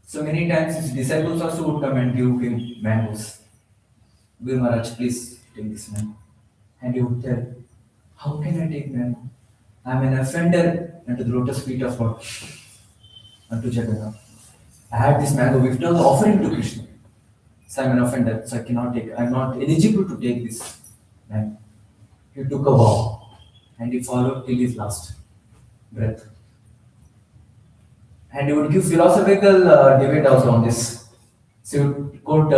So many times his disciples also would come and give him mangoes. Guru Maharaj, please take this mango. And he would tell, how can I take mango? I am an offender unto the lotus feet of God, unto Jagannath. I had this mango, we've done the offering to Krishna. So I am an offender, so I cannot take, I am not eligible to take this mango. He took a vow and he followed till his last breath. And he would give philosophical debate also on this. So he would quote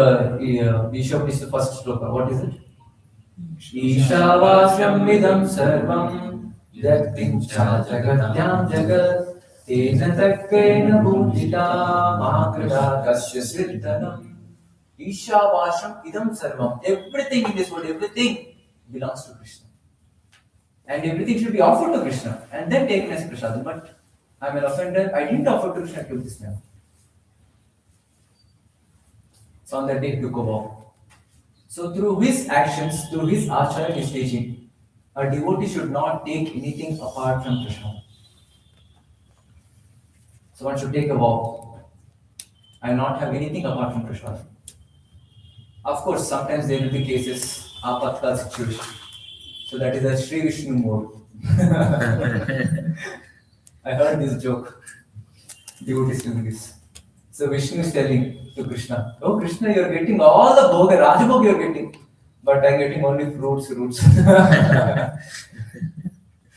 Bishop is the first sloka. What is it? Ishavasyam vidam sarvam yaktim cha jagatyam jagat Tena takkena bhujita mahakrita kasya siddhanam. Isha vasham idam sarvam. Everything in this world, everything belongs to Krishna. And everything should be offered to Krishna and then taken as prasadam. But I'm an offender, I didn't offer to Krishna till this now. So on that day he took a vow. So through his actions, through his achara, his teaching, a devotee should not take anything apart from Krishna. So one should take a vow and not have anything apart from Krishna. Of course, sometimes there will be cases, apatka situation. So that is a Sri Vishnu mode. I heard this joke. Devotees doing this. So Vishnu is telling to Krishna, "Oh Krishna, you are getting all the bhoga, Rajabhog you are getting, but I am getting only roots."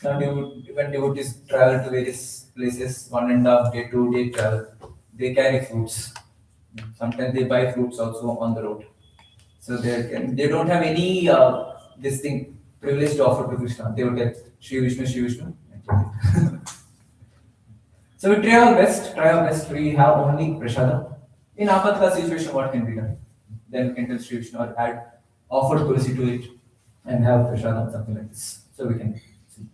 Now when devotees travel to various places, 1.5 day, 2 day travel, they carry fruits. Sometimes they buy fruits also on the road. So they don't have any this thing privilege to offer to Krishna. They will get Sri Vishnu, Sri Vishnu. So we try our best. We have only prasada. In apatka situation, what can be done? Then we can tell Sri Vishnu or offer tulsi to it and have prasada, something like this. So we can see.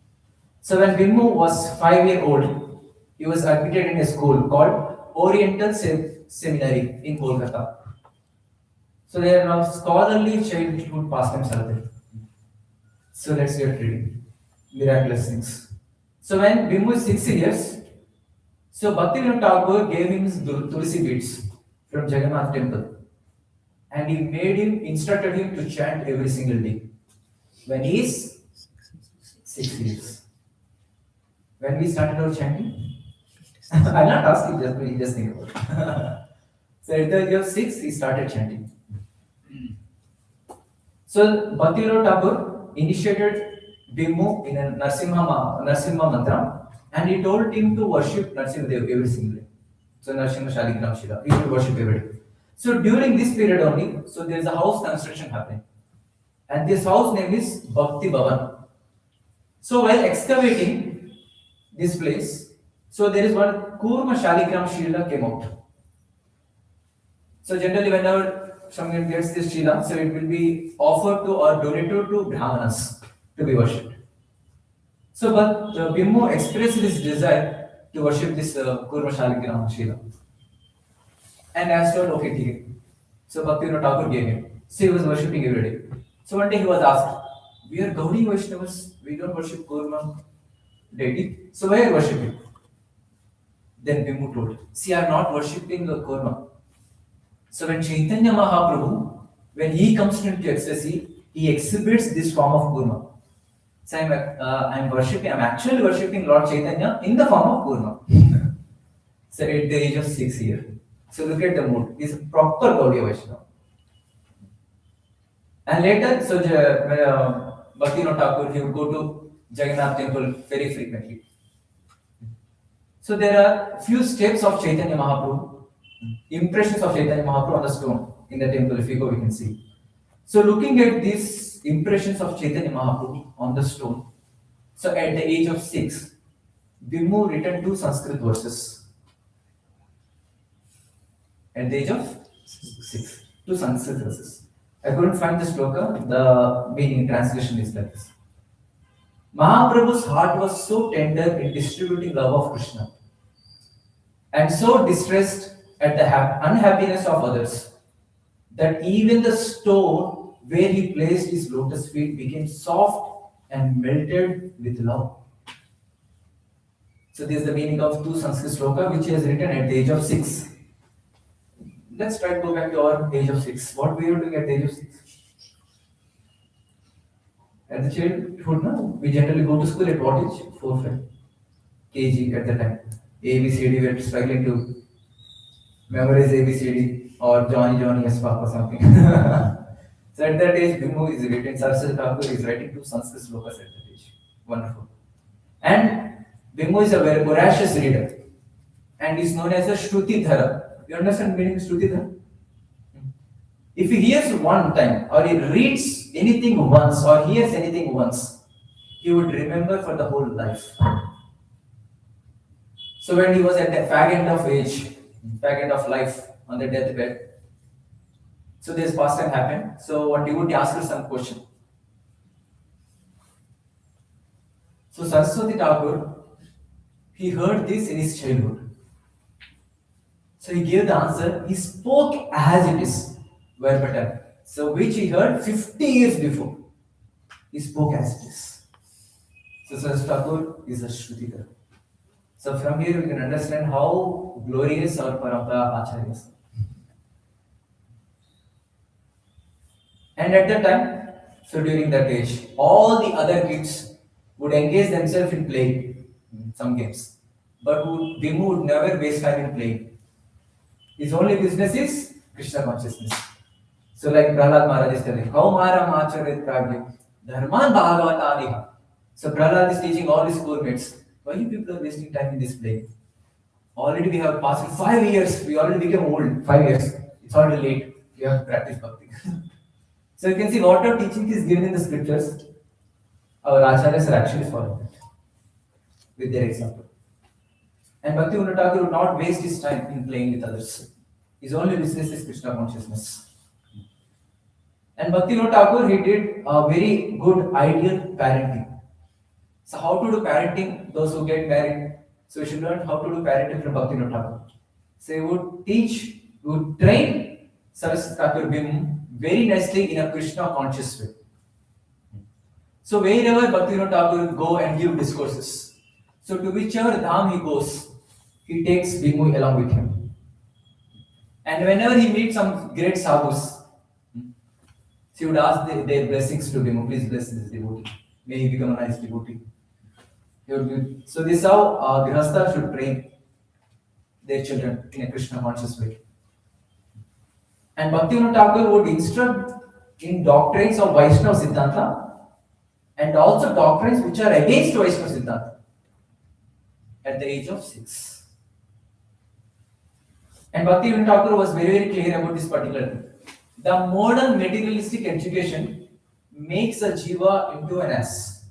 So when Bimmu was 5 years old, he was admitted in a school called Oriental Seminary in Kolkata. So there are scholarly childhood pastimes are there. So let's get ready. Miraculous things. So when Bimmu is 6 years, so Bhakti Thakur gave him his tulsi beads from Jagannath temple. And he instructed him to chant every single day. When he is 6 years. When we started our chanting, I'm not asking, just think about it. So at the age of 6, he started chanting. So Bhakti Thakur initiated Bimmu in a Narsimha mantra, and he told him to worship Narsimhadev every single day. So Narsimha Shaligram Shila, he should worship every day. So during this period only, so there is a house construction happening. And this house name is Bhakti Bhavan. So while excavating this place, so there is one Kurma Shaligram Shila came out. So generally whenever someone gets this Shila, so it will be offered to or donated to Brahmanas to be worshipped. So but Bimmu expressed his desire to worship this Kurma Shaligram Shila. And as told, okay, take. So Bhakti Thakur gave him. So he was worshipping every day. So one day he was asked, "We are Gaudi Vaishnavas, we don't worship Kurma deity. So why are you worshipping?" Then Bimmu told, "See, I am not worshipping the Kurma. So when Chaitanya Mahaprabhu, when he comes into ecstasy, he exhibits this form of Kurma. So I'm actually worshipping Lord Chaitanya in the form of Kurma." So at the age of 6 years. So look at the mood. He's a proper Gaudiya Vaishnava. And later, so Bhakti Thakur, he would go to Jagannath temple very frequently. So there are few steps of Chaitanya Mahaprabhu, impressions of Chaitanya Mahaprabhu on the stone in the temple. If you go, we can see. So looking at these impressions of Chaitanya Mahaprabhu on the stone, so at the age of 6, Bimmu written 2 Sanskrit verses. At the age of 6, 2 Sanskrit verses. I couldn't find the sloka, the meaning translation is like this. Mahaprabhu's heart was so tender in distributing love of Krishna and so distressed at the unhappiness of others that even the stone where he placed his lotus feet became soft and melted with love. So this is the meaning of 2 Sanskrit sloka which he has written at the age of 6. Let's try to go back to our age of 6. What we were doing at the age of 6? At the childhood, no? We generally go to school at what age? 4, 5 kg at the time. ABCD, we were struggling to memorize ABCD or Johnny, yes, Papa, something. So at that age, Bimmu is written, Saraswati Thakur is writing 2 Sanskrit slokas at that age. Wonderful. And Bimmu is a very voracious reader and is known as a Shruti Dhara. You understand the meaning of Shruti Dhara? If he hears one time or he reads anything once or hears anything once, he would remember for the whole life. So when he was at the fag end of age, fag end of life, on the deathbed, so this pastime happened. So one devotee asked her some question. So Saraswati Thakur, he heard this in his childhood. So he gave the answer. He spoke as it is, verbatim. So which he heard 50 years before. He spoke as it is. So Saraswati Thakur is a Shrutikar. So from here we can understand how glorious our Parampara Acharyas are. And at that time, so during that age, all the other kids would engage themselves in playing some games. But Vimmu would never waste time in playing. His only business is Krishna consciousness. So like Prahlad Maharaj is telling, how Maram Acharyat Pragya, Dharman Bhagavataliha. So Prahlad is teaching all his schoolmates, why you people are wasting time in this play? Already we have passed 5 years, we already became old, 5 years. It's already late, we have to practice bhakti. So you can see what our teaching is given in the scriptures. Our acharyas are actually following it with their example. And Bhakti Thakur would not waste his time in playing with others. His only business is Krishna consciousness. And Bhakti Thakur, he did a very good ideal parenting. So how to do parenting, those who get married, so we should learn how to do parenting from Bhakti Thakur. So he would teach, he would train Saraswati Thakur Vimmu very nicely in a Krishna conscious way. So wherever Bhakti Thakur would go and give discourses, so to whichever dham he goes, he takes Vimmu along with him. And whenever he meets some great sadhus, he would ask their blessings to Vimmu, please bless this devotee. May he become a nice devotee. So this is how Grihastha should train their children in a Krishna conscious way. And Bhakti Thakur would instruct in doctrines of Vaishnava Siddhanta and also doctrines which are against Vaishnava Siddhanta at the age of 6. And Bhakti Thakur was very, very clear about this particular thing. The modern materialistic education makes a jiva into an ass.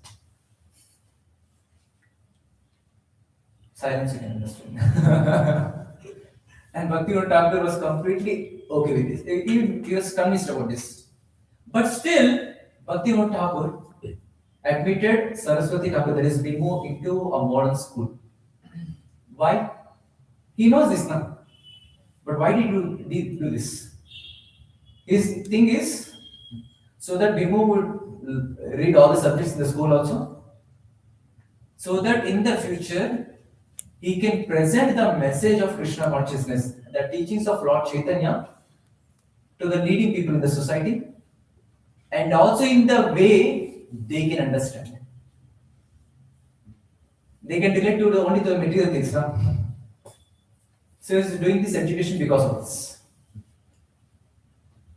Silence, you can understand. And Bhakti Thakur was completely okay with this. He was convinced about this. But still, Bhakti Thakur admitted Saraswati Thakur, that is Vimmu, into a modern school. Why? He knows this now. But why did he do this? His thing is so that Vimmu would read all the subjects in the school also, so that in the future he can present the message of Krishna consciousness, the teachings of Lord Chaitanya to the leading people in the society, and also in the way they can understand. They can relate to only the material things. Huh? So he's doing this education because of this.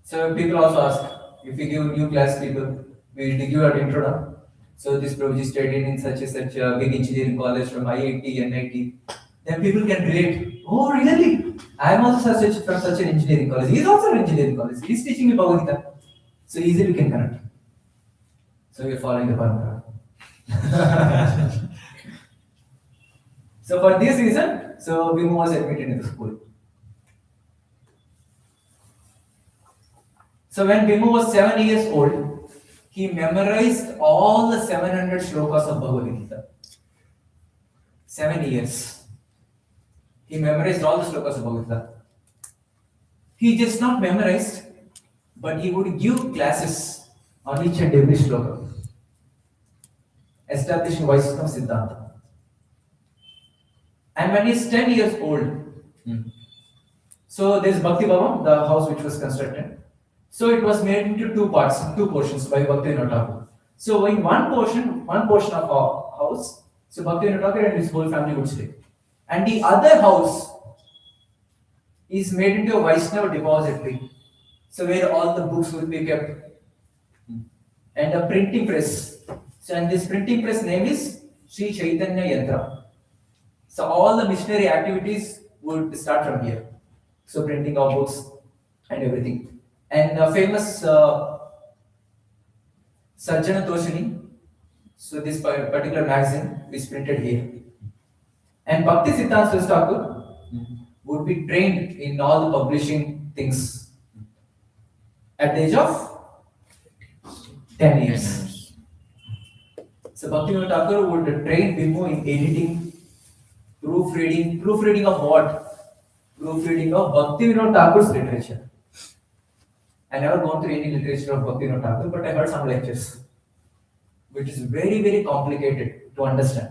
So people also ask, if we give new class people, we will give an intro. So this Prabhuji studied in such and such a big engineering college from IIT and NIT. Then people can relate. Oh, really? I am also from such an engineering college. He is also an engineering college. He is teaching me Bhagavad Gita. So easily we can connect. So we are following the parampara. So for this reason, so Vimmu was admitted in the school. So when Vimmu was 7 years old, he memorized all the 700 shlokas of Bhagavad Gita. 7 years. He memorized all the shlokas of Bhagavad Gita. He just not memorized, but he would give classes on each and every shloka, establishing Vaishnava Siddhanta. And when he's 10 years old, so there's Bhakti Bhavan, the house which was constructed. So it was made into two parts, two portions by Bhakti Thakur. So in one portion of our house, so Bhakti Thakur and his whole family would stay. And the other house is made into a Vaishnava depository. So where all the books will be kept. And a printing press. So and this printing press name is Sri Chaitanya Yantra. So all the missionary activities would start from here. So printing of books and everything. And the famous Sajjana Toshini, so this particular magazine is printed here. And Bhakti Siddhanta Thakur would be trained in all the publishing things at the age of 10 years. So Bhakti Thakur would train Bimbo in editing, proofreading of what? Proofreading of Bhakti Thakur's literature. I never gone through any literature of Bhakti Thakur, but I heard some lectures, which is very, very complicated to understand.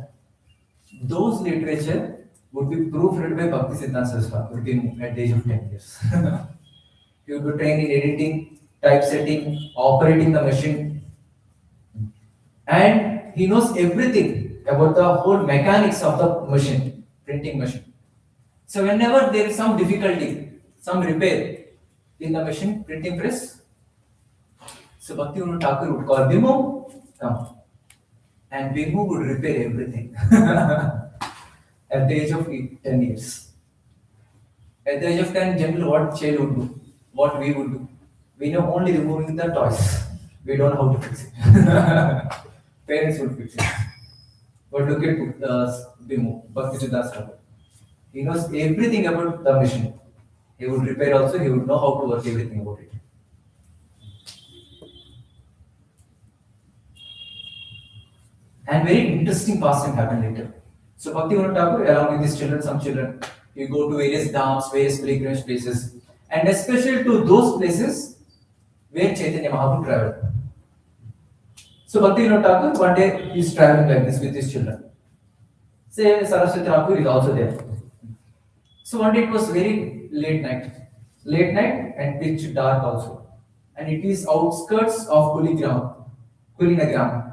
Those literature would be proofread by Bhakti Siddhanta Thakur at the age of 10 years. He would be trained in editing, typesetting, operating the machine, and he knows everything about the whole mechanics of the machine, printing machine. So whenever there is some difficulty, some repair in the machine, printing press, so Bhakti Thakur would call Bhimu, come. And Bhimu would repair everything at the age of 10 years. At the age of 10, generally what child would do, what we would do, we know only removing the toys. We don't know how to fix it. Parents would fix it. But look at Bhimu, Bhakti Siddhanta Thakur. He knows everything about the machine. He would repair also, he would know how to work everything about it. And very interesting pastime happened later. So Bhakti Thakur, along with his children, some children, he go to various dhams, various pilgrimage places, and especially to those places where Chaitanya Mahaprabhu traveled. So Bhakti Thakur, one day he is traveling like this with his children. Say Saraswati Thakur is also there. So one day it was very late night and pitch dark also. And it is outskirts of Kulinagram.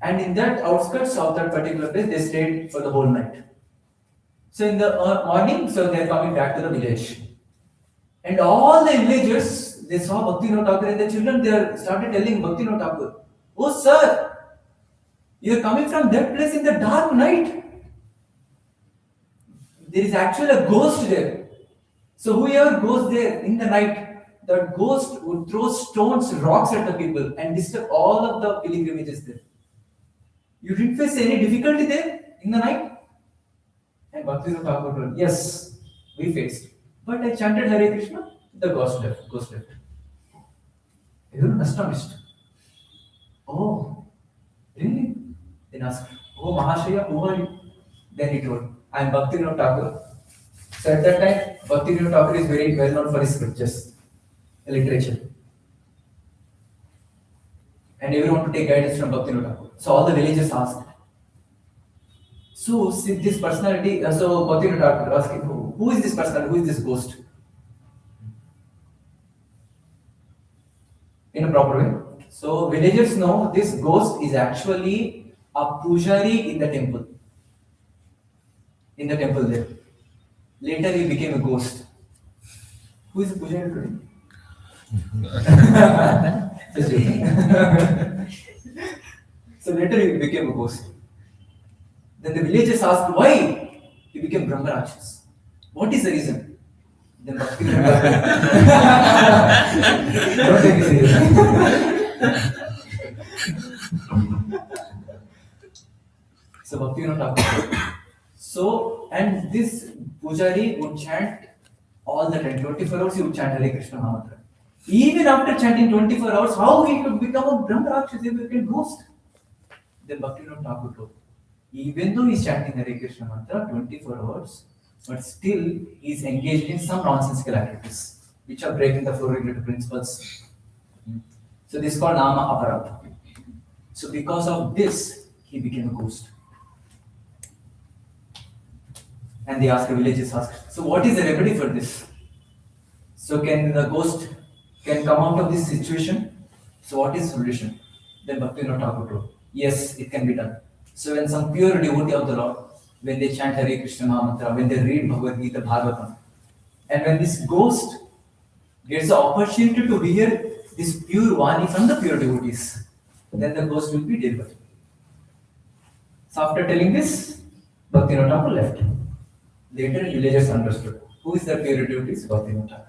And in that outskirts of that particular place, they stayed for the whole night. So in the morning, so they are coming back to the village. And all the villagers, they saw Bhakti Thakur and the children, they started telling Bhakti Thakur, "Oh sir, you are coming from that place in the dark night. There is actually a ghost there. So whoever goes there in the night, that ghost would throw stones, rocks at the people and disturb all of the pilgrimages there. You didn't face any difficulty there in the night?" And Bhakti Thakur told, "Yes, we faced. But I chanted Hare Krishna, the ghost left. Everyone astonished. Oh, really? Then asked, "Oh Mahashaya, who are you?" Then he told, "I am Bhakti Thakur." So at that time, Bhakti Thakur is very well known for his scriptures, literature. And everyone to take guidance from Bhakti Thakur. So all the villagers asked. So this personality, so Bhakti Thakur asking, who is this personality? Who is this ghost? In a proper way. So villagers know this ghost is actually a pujari in the temple. In the temple there. Later he became a ghost. Who is the pujari today? So later he became a ghost. Then the villagers asked why he became Brahma Rakshas. What is the reason? Then Bhakti Don't take it seriously. So Bhakti Thakur. So, and this Pujari would chant all the time, 24 hours he would chant Hare Krishna Mahamantra. Even after chanting 24 hours, how he could become a Brahma Rakshas, he became a ghost? Then Bhakti Thakur told, even though he is chanting Hare Krishna Mantra 24 hours, but still he is engaged in some nonsensical activities, which are breaking the four regulative principles. So this is called Nama Aparadha. So because of this, he became a ghost. And the villagers asked, so what is the remedy for this? So can the ghost come out of this situation? So what is the solution? Then Bhakti Thakur told, yes, it can be done. So when some pure devotee of the Lord, when they chant Hare Krishna Mahamantra, when they read Bhagavad Gita, Bhagavatam, and when this ghost gets the opportunity to hear this pure Vani from the pure devotees, then the ghost will be delivered. So after telling this, Bhakti Thakur left. Later villagers understood who is the pure devotees, Bhakti Thakur.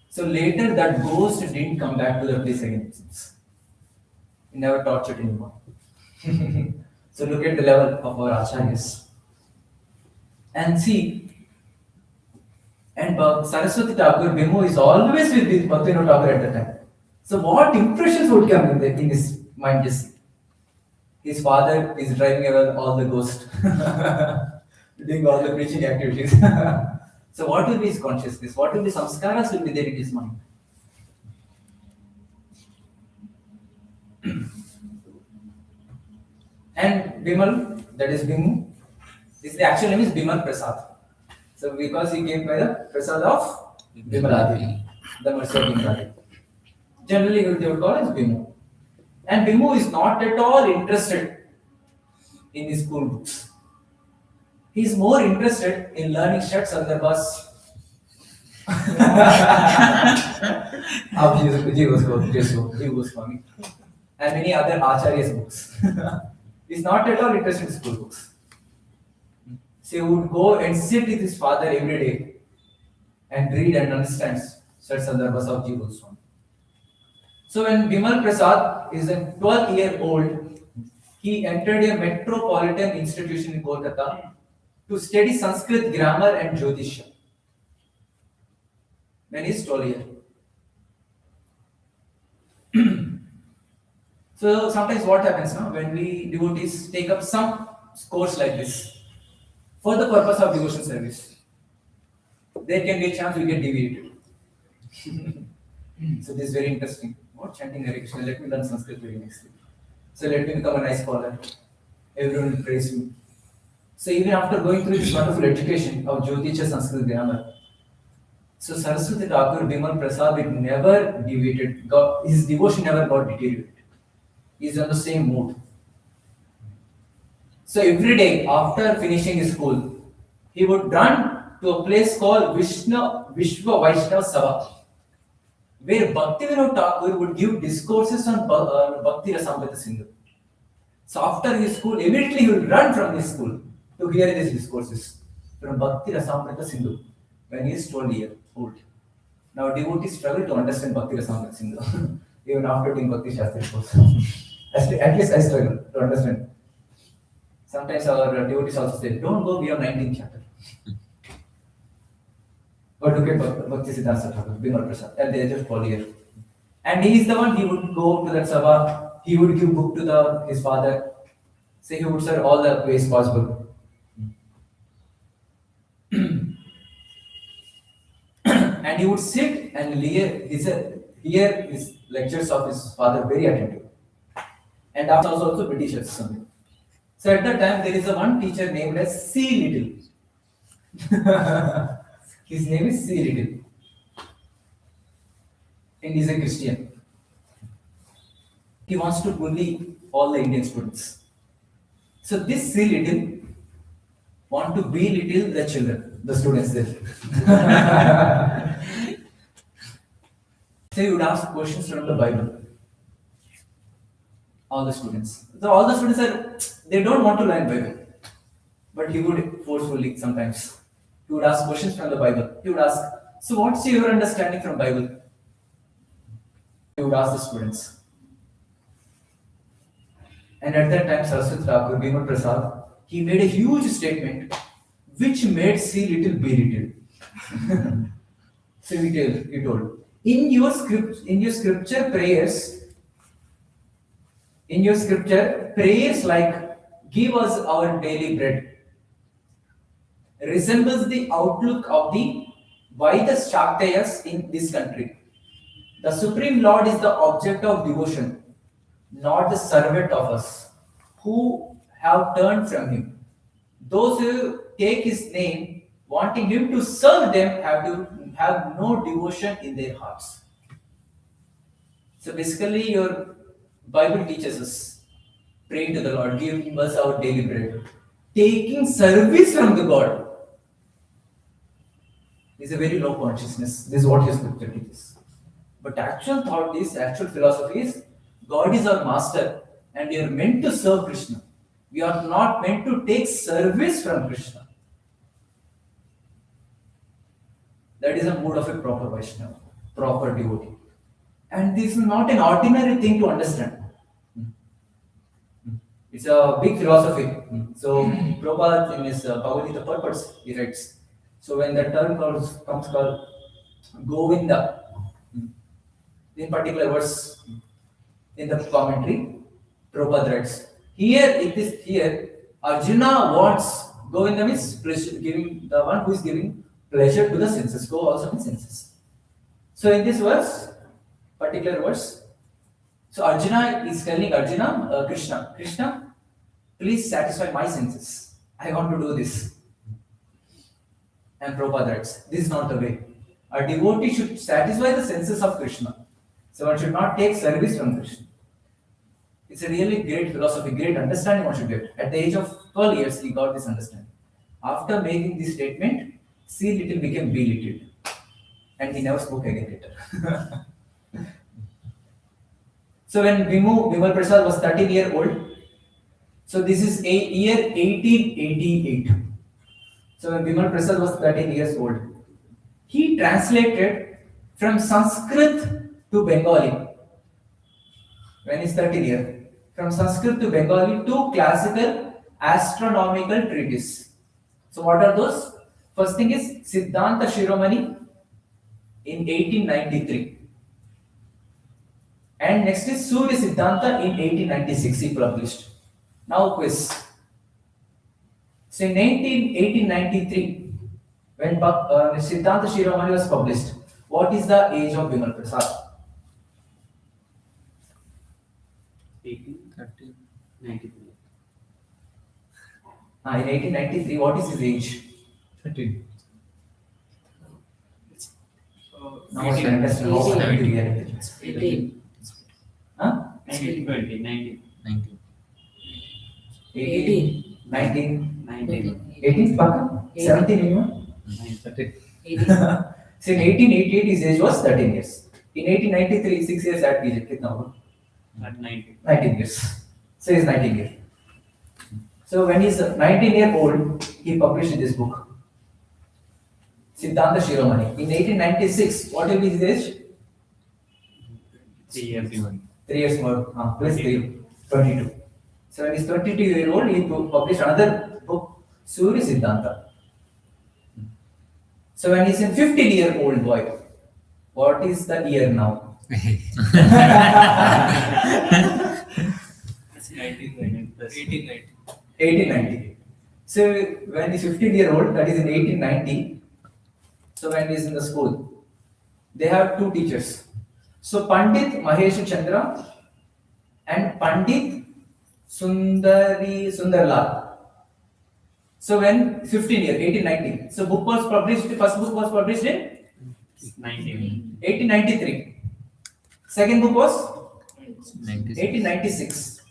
So later that ghost didn't come back to the place again. He never tortured anyone. So look at the level of our acharyas. And see, and Saraswati Thakur, Bhimu is always with Bhaktivinoda Thakur at the time. So what impressions would come in his mind? Just his father is driving away all the ghosts, doing all the preaching activities. So what will be his consciousness? What will be samskaras will be there in his mind? And Bimal, that is Bhimu, the actual name is Bimal Prasad. So because he came by the Prasad of Bimaladi, the mercy of Bimaladi. Generally they would call as Bhimu. And Bhimu is not at all interested in his school books. He is more interested in learning Shat Sandarbhas. Jiva Goswami and many other Acharyas books. He is not at all interested in school books. So he would go and sit with his father every day and read and understand Shat Sandarbhas of Jiva Goswami. So when Bimal Prasad is a 12-year-old, he entered a metropolitan institution in Kolkata to study Sanskrit grammar and Jyotisha. When he is 12 years. So sometimes what happens now when we devotees take up some course like this for the purpose of devotion service, there can be a chance we get deviated. So this is very interesting. What chanting Hare Krishna? Let me learn Sanskrit very nicely. So let me become a nice scholar. Everyone will praise me. So even after going through this wonderful education of Jyotisha Sanskrit grammar, so Saraswati Thakur, Bimal Prasad, it never deviated. His devotion never got deteriorated. He is on the same mood. So every day after finishing his school, he would run to a place called Vishva Vaishnava Sabha, where Bhaktivinoda Thakur would give discourses on Bhakti Rasamrita Sindhu. So after his school, immediately he would run from his school to hear these discourses from Bhakti Rasamrita Sindhu when he is 12 years old. Now devotees struggle to understand Bhakti Rasamrita Sindhu even after doing Bhakti Shastri course. At least I struggle to understand. Sometimes our devotees also say, don't go beyond 19th chapter. But look at Bhakti Siddhanta Thakur, Bimal Prasad, at the age of 12 years. And he is the one, he would go to that sabha, he would give book to his father, say he would serve all the ways possible. And he would sit and hear his lectures of his father very attentively. And after also British something. So at that time there is one teacher named as C. Little. His name is C. Little. And he is a Christian. He wants to bully all the Indian students. So this C. Little want to belittle the children, the students there. So he would ask questions from the Bible. All the students. So all the students they don't want to learn Bible. But he would forcefully sometimes. He would ask questions from the Bible. He would ask, so what's your understanding from Bible? He would ask the students. And at that time, Saraswati Thakur, Bimal Prasad, he made a huge statement which made C. Little belittled. So he told, in your scripture prayers like give us our daily bread resembles the outlook of the Vaidas Shaktayas in this country. The Supreme Lord is the object of devotion, not the servant of us who have turned from him. Those who take his name, wanting him to serve them, have no devotion in their hearts. So basically, your Bible teaches us praying to the Lord, give us our daily bread. Taking service from the God is a very low consciousness. This is what his scripture teaches. But actual philosophy is, God is our master and we are meant to serve Krishna. We are not meant to take service from Krishna. That is a mood of a proper Vaishnava, proper devotee. And this is not an ordinary thing to understand. It's a big philosophy. So Prabhupada in his Bhagavad Gita purpose, he writes. So when the term comes called Govinda, in particular verse in the commentary, Prabhupada writes, here it is here, Arjuna wants Govinda means pleasure, giving the one who is giving pleasure to the senses. Go also means senses. So in this verse, particular verse, so Arjuna is telling Arjuna, Krishna, please satisfy my senses. I want to do this. And Prabhupada writes, this is not the way. A devotee should satisfy the senses of Krishna. So one should not take service from Krishna. It's a really great philosophy, great understanding one should get. At the age of 12 years, he got this understanding. After making this statement, C little became B little. And he never spoke again later. So when Vimal Prasad was 13-year old, so this is a year 1888. So when Vimal Prasad was 13 years old, he translated from Sanskrit to Bengali. When he's 13 years, from Sanskrit to Bengali, 2 classical astronomical treatises. So what are those? First thing is Siddhanta Shiromani in 1893. And next is Surya Siddhanta in 1896 he published. Now quiz. So in 1893, when Siddhanta Shiromani was published, what is the age of Vimal Prasad? 1830. 93. In 1893, what is his age? 13. Now I can understand how to be intelligence. 18. Huh? 1920. 19. 19. 18, 19, 19. 18 Paka? 17 minimum? 13. 18. So in 1888 his age was 13 years. In 1893, 6 years at कीजिए कितना होगा? At 19. 19 years. So he's 19 years. So when he's 19 years old, he published this book, Siddhanta Shiromani. In 1896, what will be his age? 3 years. 3 years more, plus 3, 22. So when he's 22-year old, he published another book, Surya Siddhanta. So when he's a 15-year-old boy, what is the year now? It's 1990 plus 1890. 1890. So when he's 15-year-old, that is in 1890. So when he's in the school, they have 2 teachers. So Pandit Mahesh Chandra and Pandit Sundarlal. So when 15 year, 1890. So book was published, the first book was published in 1893. Second book was 1896.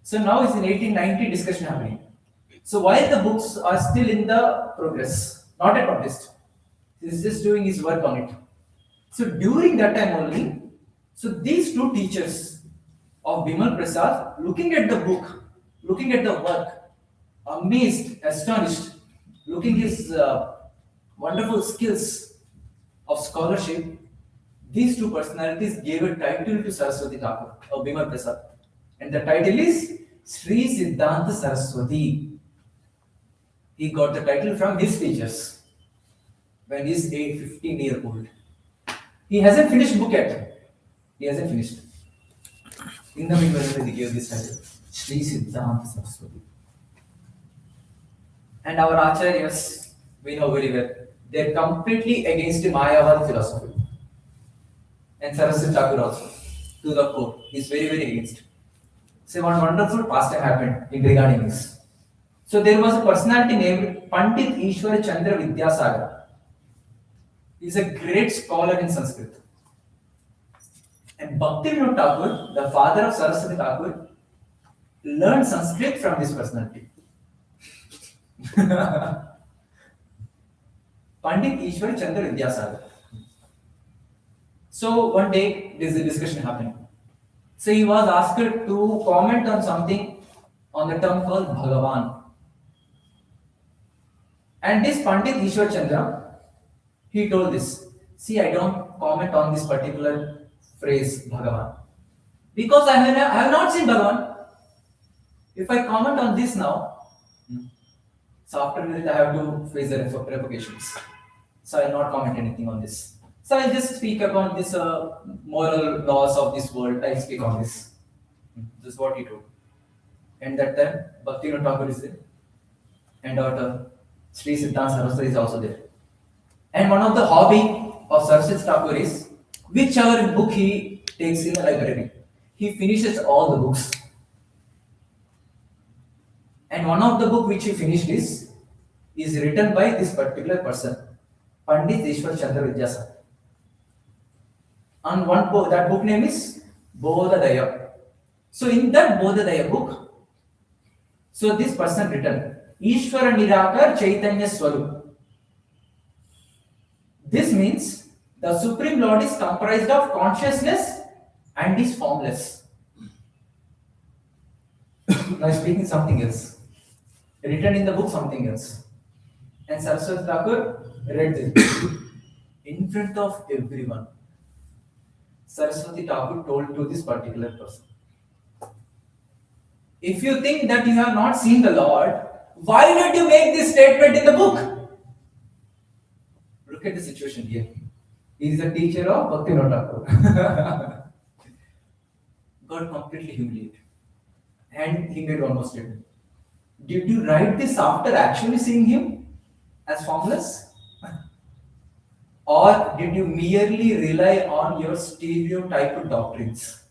So now it's in 1890 discussion happening. So while the books are still in the progress, not yet published, he's just doing his work on it. So during that time only, so these 2 teachers of Bimal Prasad, looking at the book, looking at the work, amazed, astonished, looking his wonderful skills of scholarship, these 2 personalities gave a title to Saraswati Thakur of Bimal Prasad. And the title is Sri Siddhanta Saraswati. He got the title from his teachers when he is 15-year-old. He hasn't finished book yet. He hasn't finished. In the meanwhile, they gave this title, Sri Siddhanta Saraswati. And our acharyas, we know very well, they are completely against the Mayavad philosophy. And Saraswati Thakur also, to the core, he is very, very against. So one wonderful pastime happened in regarding this. So there was a personality named Pandit Ishwar Chandra Vidyasagar. He is a great scholar in Sanskrit. And Bhakti Thakur, the father of Saraswati Thakur, learned Sanskrit from this personality. Pandit Ishwar Chandra Vidyasagar. So one day there is a discussion happening. So he was asked to comment on something on the term called Bhagavan. And this Pandit Ishwar Chandra, he told this, see, I don't comment on this particular phrase Bhagavan because I have not seen Bhagavan. If I comment on this now, so after this I have to face the revocations. So I'll not comment anything on this. So I'll just speak about this moral laws of this world. I'll speak on this. This is what he told. And that time, Bhakti Thakur is there. And daughter Sri Siddhanta Saraswati is also there. And one of the hobby of Saraswati Thakur is whichever book he takes in the library, he finishes all the books. And one of the book which he finished is written by this particular person, Pandit Ishwar Chandra Vidyasagar. And one book, that book name is Bodhadaya. So in that Bodhadaya book, so this person written Ishvara Nirakar Chaitanya Swarup. This means the Supreme Lord is comprised of consciousness and is formless. Now speaking something else. Written in the book something else. And Saraswati Thakur read this in front of everyone. Saraswati Thakur told to this particular person, if you think that you have not seen the Lord, why did you make this statement in the book? Look at the situation here. He is a teacher of Bhakti Thakur. Got completely humiliated. And he made one more statement. Did you write this after actually seeing him as formless? Or did you merely rely on your stereotyped doctrines?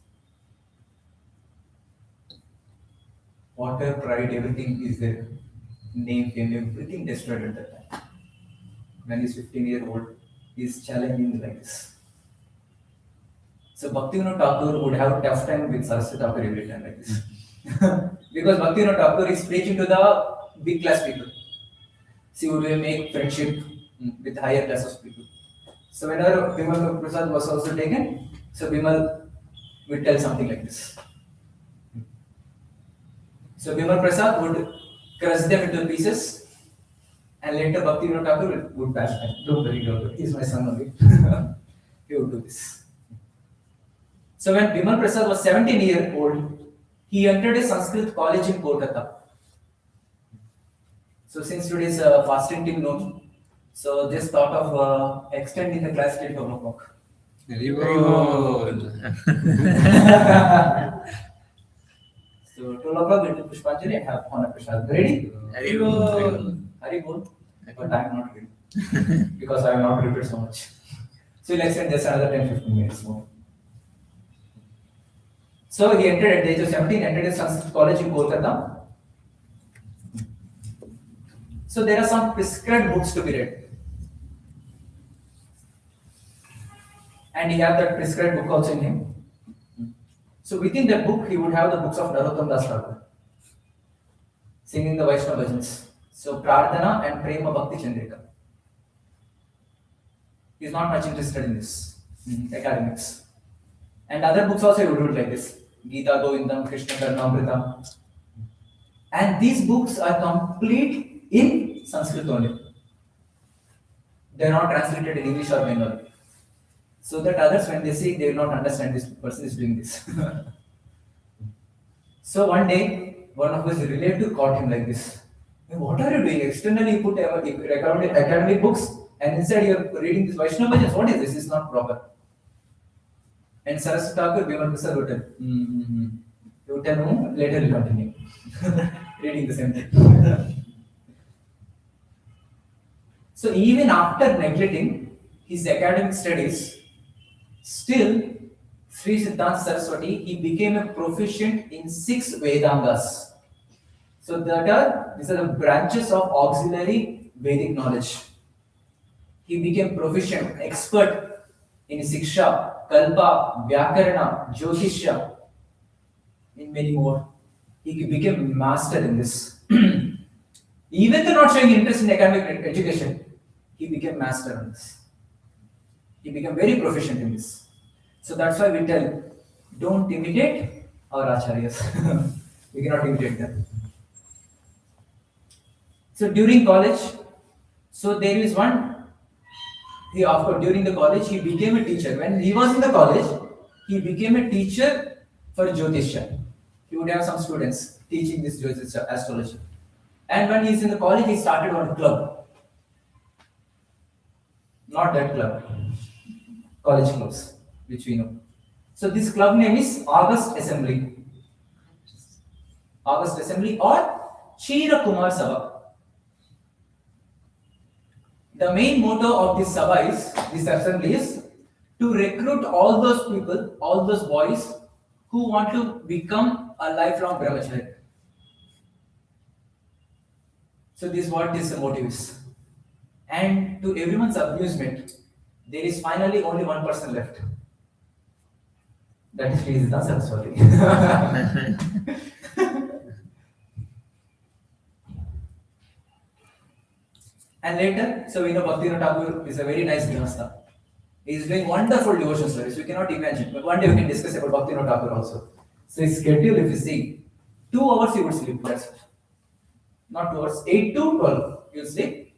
Water, pride, everything is there. Name, fame, everything destroyed at that time. When he's 15-year-old, he's challenging like this. So Bhakti Thakur would have a tough time with Saraswati Thakur every time like this. Because Bhakti Thakur is preaching to the big class people. She would make friendship with higher class of people. So whenever Bimal Prasad was also taken, so Bimal would tell something like this. So Bimal Prasad would crush them into pieces, and later Bhakti Thakur would bash them. Don't worry, he's my son only. He would do this. So when Bimal Prasad was 17 years old, he entered a Sanskrit college in Kolkata. So since today's fasting till noon, so just thought of extending the class till 12 o'clock. Very good. So 12 o'clock we do Pushpanjali and have Hona Prasad. Ready? Very good. Hari Bol. But I am not ready because I have not prepared so much. So we'll extend just another 10-15 minutes more. So he entered at the age of 17, entered a Sanskrit college in Kolkata. So there are some prescribed books to be read. And he had that prescribed book also in him. So within that book, he would have the books of Narottam Das Thakur, singing the Vaishnava bhajans. So Prardhana and Prema Bhakti Chandrika. He is not much interested in this academics. And other books also he would do like this: Gita Govindam, Krsnacarana. And these books are complete in Sanskrit only. They are not translated in English or Bengali. So that others, when they see, they will not understand this person is doing this. So one day, one of his relatives caught him like this. What are you doing? Externally, you put academic books, and inside you are reading this Vaishnava bhajans. What is this? This is not proper. And Saraswati Thakur, Bimal Prasad would tell. He would tell no, later you continue. Reading the same thing. So even after neglecting his academic studies, still, Sri Siddhanta Saraswati, he became a proficient in 6 Vedangas. So these are the branches of auxiliary Vedic knowledge. He became proficient, expert in Siksha, Kalpa, Vyakarana, Jyotishya, and many more. He became master in this. Even though not showing interest in academic education, he became master in this. He became very proficient in this. So that's why we tell, don't imitate our acharyas. We cannot imitate them. So during college, so there is one, during the college, he became a teacher. When he was in the college, he became a teacher for Jyotishya. he would have some students teaching this Jyotish astrology. And when he's in the college, he started on a club. Not that club, college clubs, which we know. So this club name is August Assembly. August Assembly or Shira Kumar Sabha. The main motto of this Sabha is, this assembly is, to recruit all those people, all those boys who want to become a lifelong brahmachari. So this is what this motive is. And to everyone's amusement, there is finally only one person left. That is Sri Siddhanta Saraswati. And later, so we know Bhakti Thakur is a very nice grihastha. He is doing wonderful devotion service. We cannot imagine. But one day we can discuss about Bhakti Thakur also. So his schedule, if you see, 2 hours he would sleep. That's it. Not 2 hours, 8 to 12 he will sleep.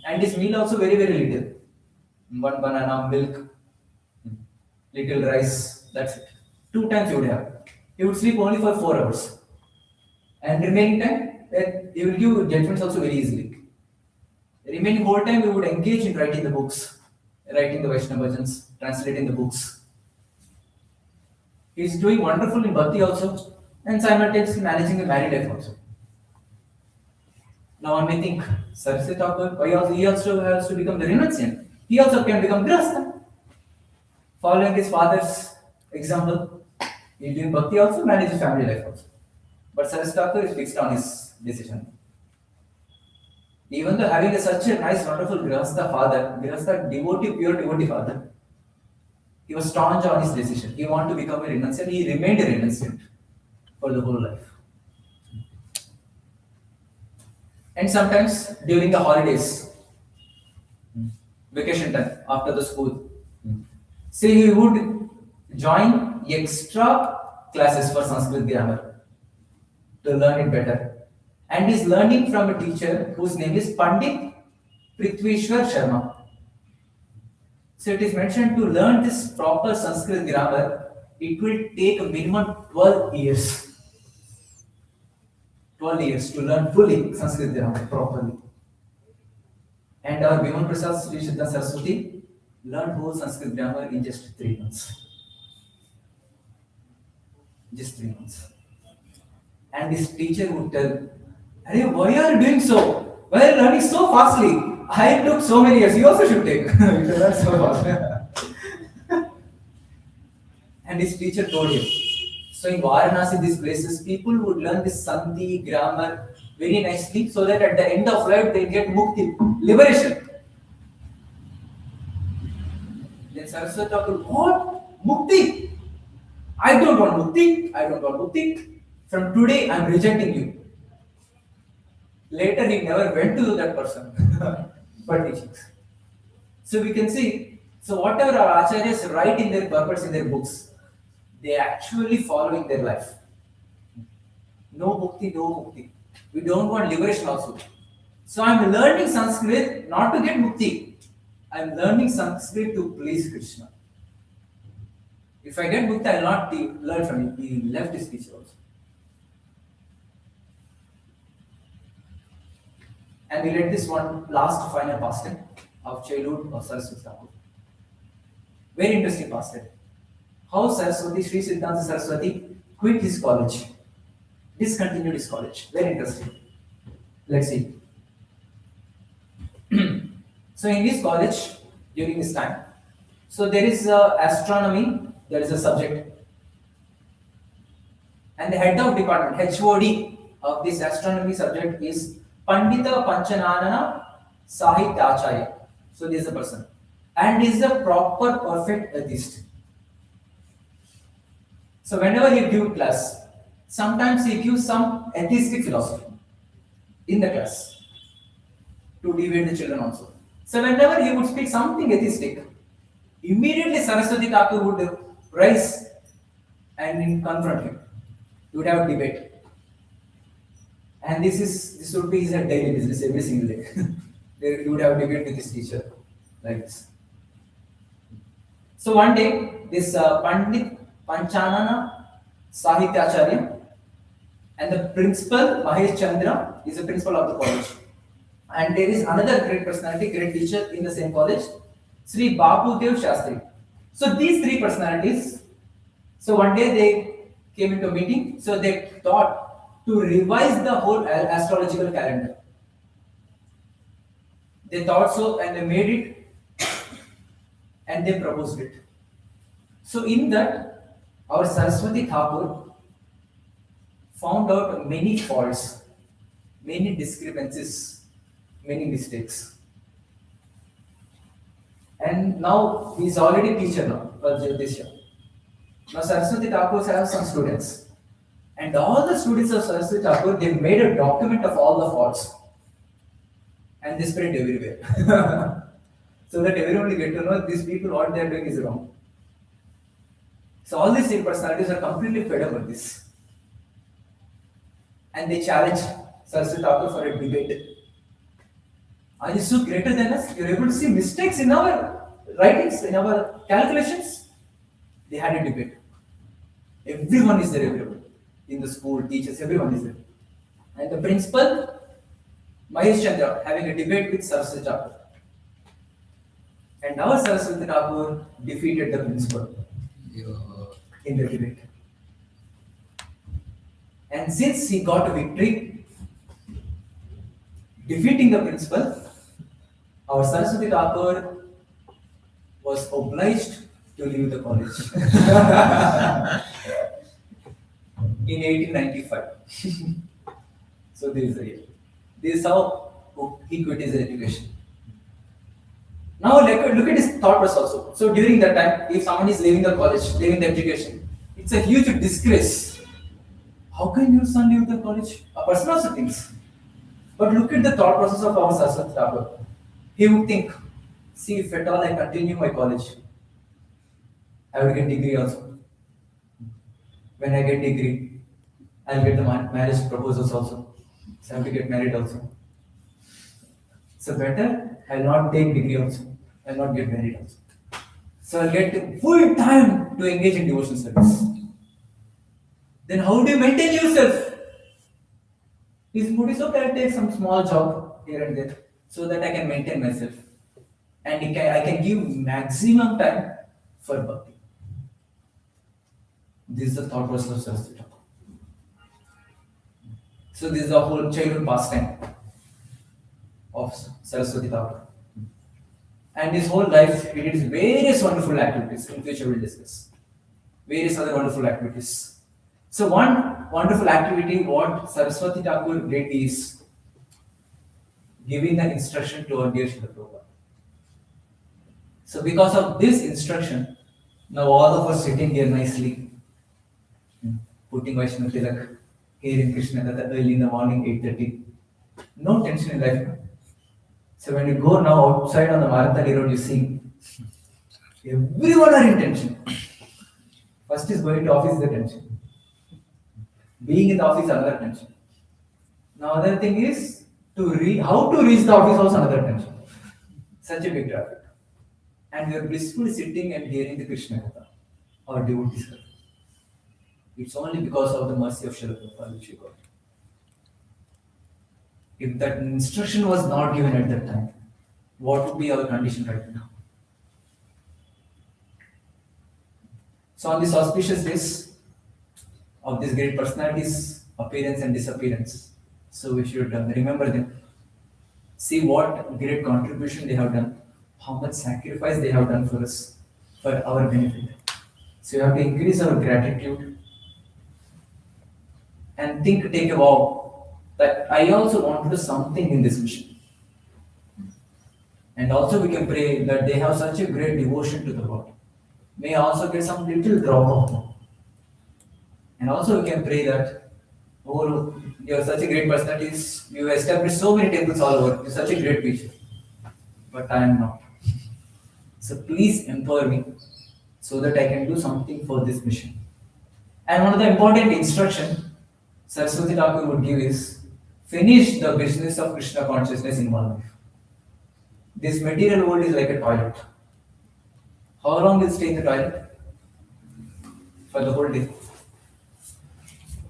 And his meal also very, very little. 1 banana, milk, little rice. That's it. 2 times he would have. He would sleep only for 4 hours. And remaining time, he will give judgments also very easily. The remaining whole time we would engage in writing the books, writing the Vaishnava bhajans, translating the books. He is doing wonderful in Bhakti also, and simultaneously managing the married life also. Now one may think, Saraswati Thakur, he also has to become the renunciant. He also can become grihastha. Following his father's example, he is doing Bhakti also, manages family life also. But Saraswati Thakur is fixed on his decision. Even though having such a nice, wonderful grihastha father, grihastha devotee, pure devotee father, he was staunch on his decision. He wanted to become a renunciant. He remained a renunciant for the whole life. And sometimes during the holidays, vacation time, after the school, say he would join extra classes for Sanskrit grammar to learn it better. And is learning from a teacher whose name is Pandit Prithvishwar Sharma. So it is mentioned to learn this proper Sanskrit grammar, it will take a minimum 12 years. 12 years to learn fully Sanskrit grammar properly. And our Bhiman Prasad Sri Siddhanta Saraswati learned whole Sanskrit grammar in just 3 months. Just 3 months. And this teacher would tell, "Hey, why are you doing so? Why are you learning so fastly? I took so many years. You also should take. You should learn so fast." And his teacher told him. So in Varanasi, these places, people would learn this Sandhi, grammar very nicely, so that at the end of life they get mukti, liberation. Then Saraswati Thakur, what? Mukti? I don't want mukti. I don't want mukti. From today, I am rejecting you. Later, he never went to that person for teachings. So we can see, so whatever our acharyas write in their purpose in their books, they actually following their life. No mukti, no mukti. We don't want liberation also. So I am learning Sanskrit not to get mukti. I am learning Sanskrit to please Krishna. If I get mukti, I will not learn from him. He left his teacher also. And we read this one last final pastime of childhood of Saraswati Thakur. Very interesting pastime. How Saraswati, Sri Siddhanta Saraswati quit his college, discontinued his college. Very interesting. Let's see. So in this college, during this time, so there is astronomy, there is a subject. And the head of department, HOD of this astronomy subject is Pandita Panchananana Sahityacharya. So this is a person. And he is a proper perfect atheist. So whenever he gives class, sometimes he gives some atheistic philosophy in the class to deviate the children also. So whenever he would speak something atheistic, immediately Saraswati Thakur would rise and confront him. He would have a debate. And this would be his daily business every single day. He would have a debate with his teacher like this. So one day, this Pandit Panchanana Sahityacharya, And the principal, Mahesh Chandra, is the principal of the college. And there is another great personality, great teacher in the same college, Sri Babudev Shastri. So these three personalities, so one day they came into a meeting, so they thought to revise the whole astrological calendar. They thought so and they made it and they proposed it. So in that, our Saraswati Thakur found out many faults, many discrepancies, many mistakes. And now he is already teacher now for Jyotisha. Now Saraswati Thakur has some students. And all the students of Saraswati Thakur, they made a document of all the faults. And they spread everywhere. So that everyone will get to know these people, what they are doing is wrong. So all these three personalities are completely fed up with this. And they challenge Saraswati Thakur for a debate. Are you so greater than us? You're able to see mistakes in our writings, in our calculations? They had a debate. Everyone is there, everyone. In the school, teachers, everyone is there. And the principal, Mahesh Chandra, having a debate with Saraswati Thakur. And our Saraswati Thakur defeated the principal in the debate. And since he got a victory, defeating the principal, our Saraswati Thakur was obliged to leave the college in 1895. So this is how he quit his education. Now look at his thought process also. So during that time, if someone is leaving the college, leaving the education, it's a huge disgrace. How can your son leave the college? A person also thinks. But look at the thought process of our Saraswati Thakur. He would think, see, if at all I continue my college, I will get degree also. When I get degree, I'll get the marriage proposals also. So I have to get married also. So better, I'll not take degree also. I'll not get married also. So I'll get full time to engage in devotional service. Then how do you maintain yourself? His mood is okay, I'll take some small job here and there so that I can maintain myself. And I can give maximum time for Bhakti. This is the thought process of Saraswati Thakur. So this is the whole childhood pastime of Saraswati Thakur. And his whole life, he did various wonderful activities. In future we'll discuss. Various other wonderful activities. So one wonderful activity what Saraswati Thakur did is giving the instruction to our dear Srila Prabhupada. So because of this instruction, now all of us sitting here nicely, putting Vaishnava Tilak, hearing Krsnacarana early in the morning, 8:30. No tension in life. So when you go now outside on the Marathali road, you see everyone are in tension. First is going to office is the tension. Being in the office is another tension. Now other thing is how to reach the office also another tension. Such a big traffic. And we are blissfully sitting and hearing the Krsnacarana or devotees. It's only because of the mercy of Srila Prabhupada which we got. If that instruction was not given at that time, what would be our condition right now? So on these auspicious days of these great personalities, appearance and disappearance, so we should remember them. See what great contribution they have done, how much sacrifice they have done for us, for our benefit. So you have to increase our gratitude and take a vow that I also want to do something in this mission. And also we can pray that they have such a great devotion to the Lord. May I also get some little drop of them. And also we can pray that, oh, you are such a great personality, you have established so many temples all over, you are such a great teacher. But I am not. So please empower me so that I can do something for this mission. And one of the important instructions Saraswati Thakur would give is finish the business of Krishna consciousness in one life. This material world is like a toilet. How long will you stay in the toilet? For the whole day.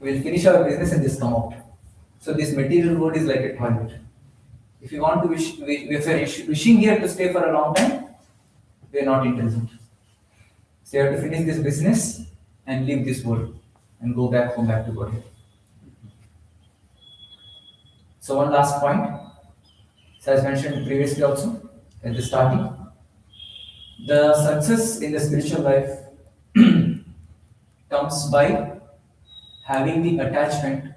We'll finish our business and just come out. So this material world is like a toilet. If you want to wish, if you're wishing here to stay for a long time, we are not intelligent. So you have to finish this business and leave this world and go back home, back to God. So one last point. So as mentioned previously also at the starting, the success in the spiritual life comes by having the attachment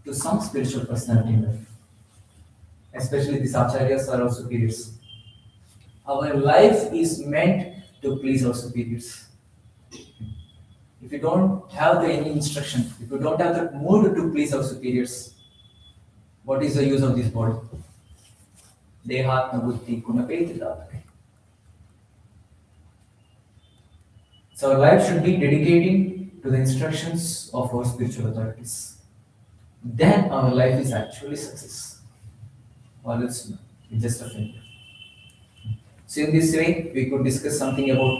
to some spiritual personality in life. Especially these acharyas or our superiors. Our life is meant to please our superiors. If you don't have any instruction, if you don't have the mood to please our superiors, what is the use of this body? Dehatma buddhi kunapeti ladhare. So our life should be dedicating to the instructions of our spiritual authorities. Then our life is actually success. Or else it's just a failure. So in this way, we could discuss something about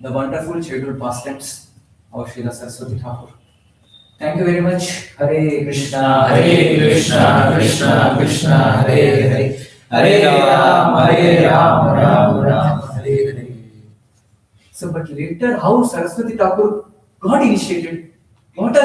the wonderful scheduled pastimes of Srila Saraswati Thakur. Thank you very much. Hare Krishna, Krishna Krishna, Hare Hare, Hare Ram, Ram, Hare Hare. So, but later, how Saraswati Thakur got initiated? What are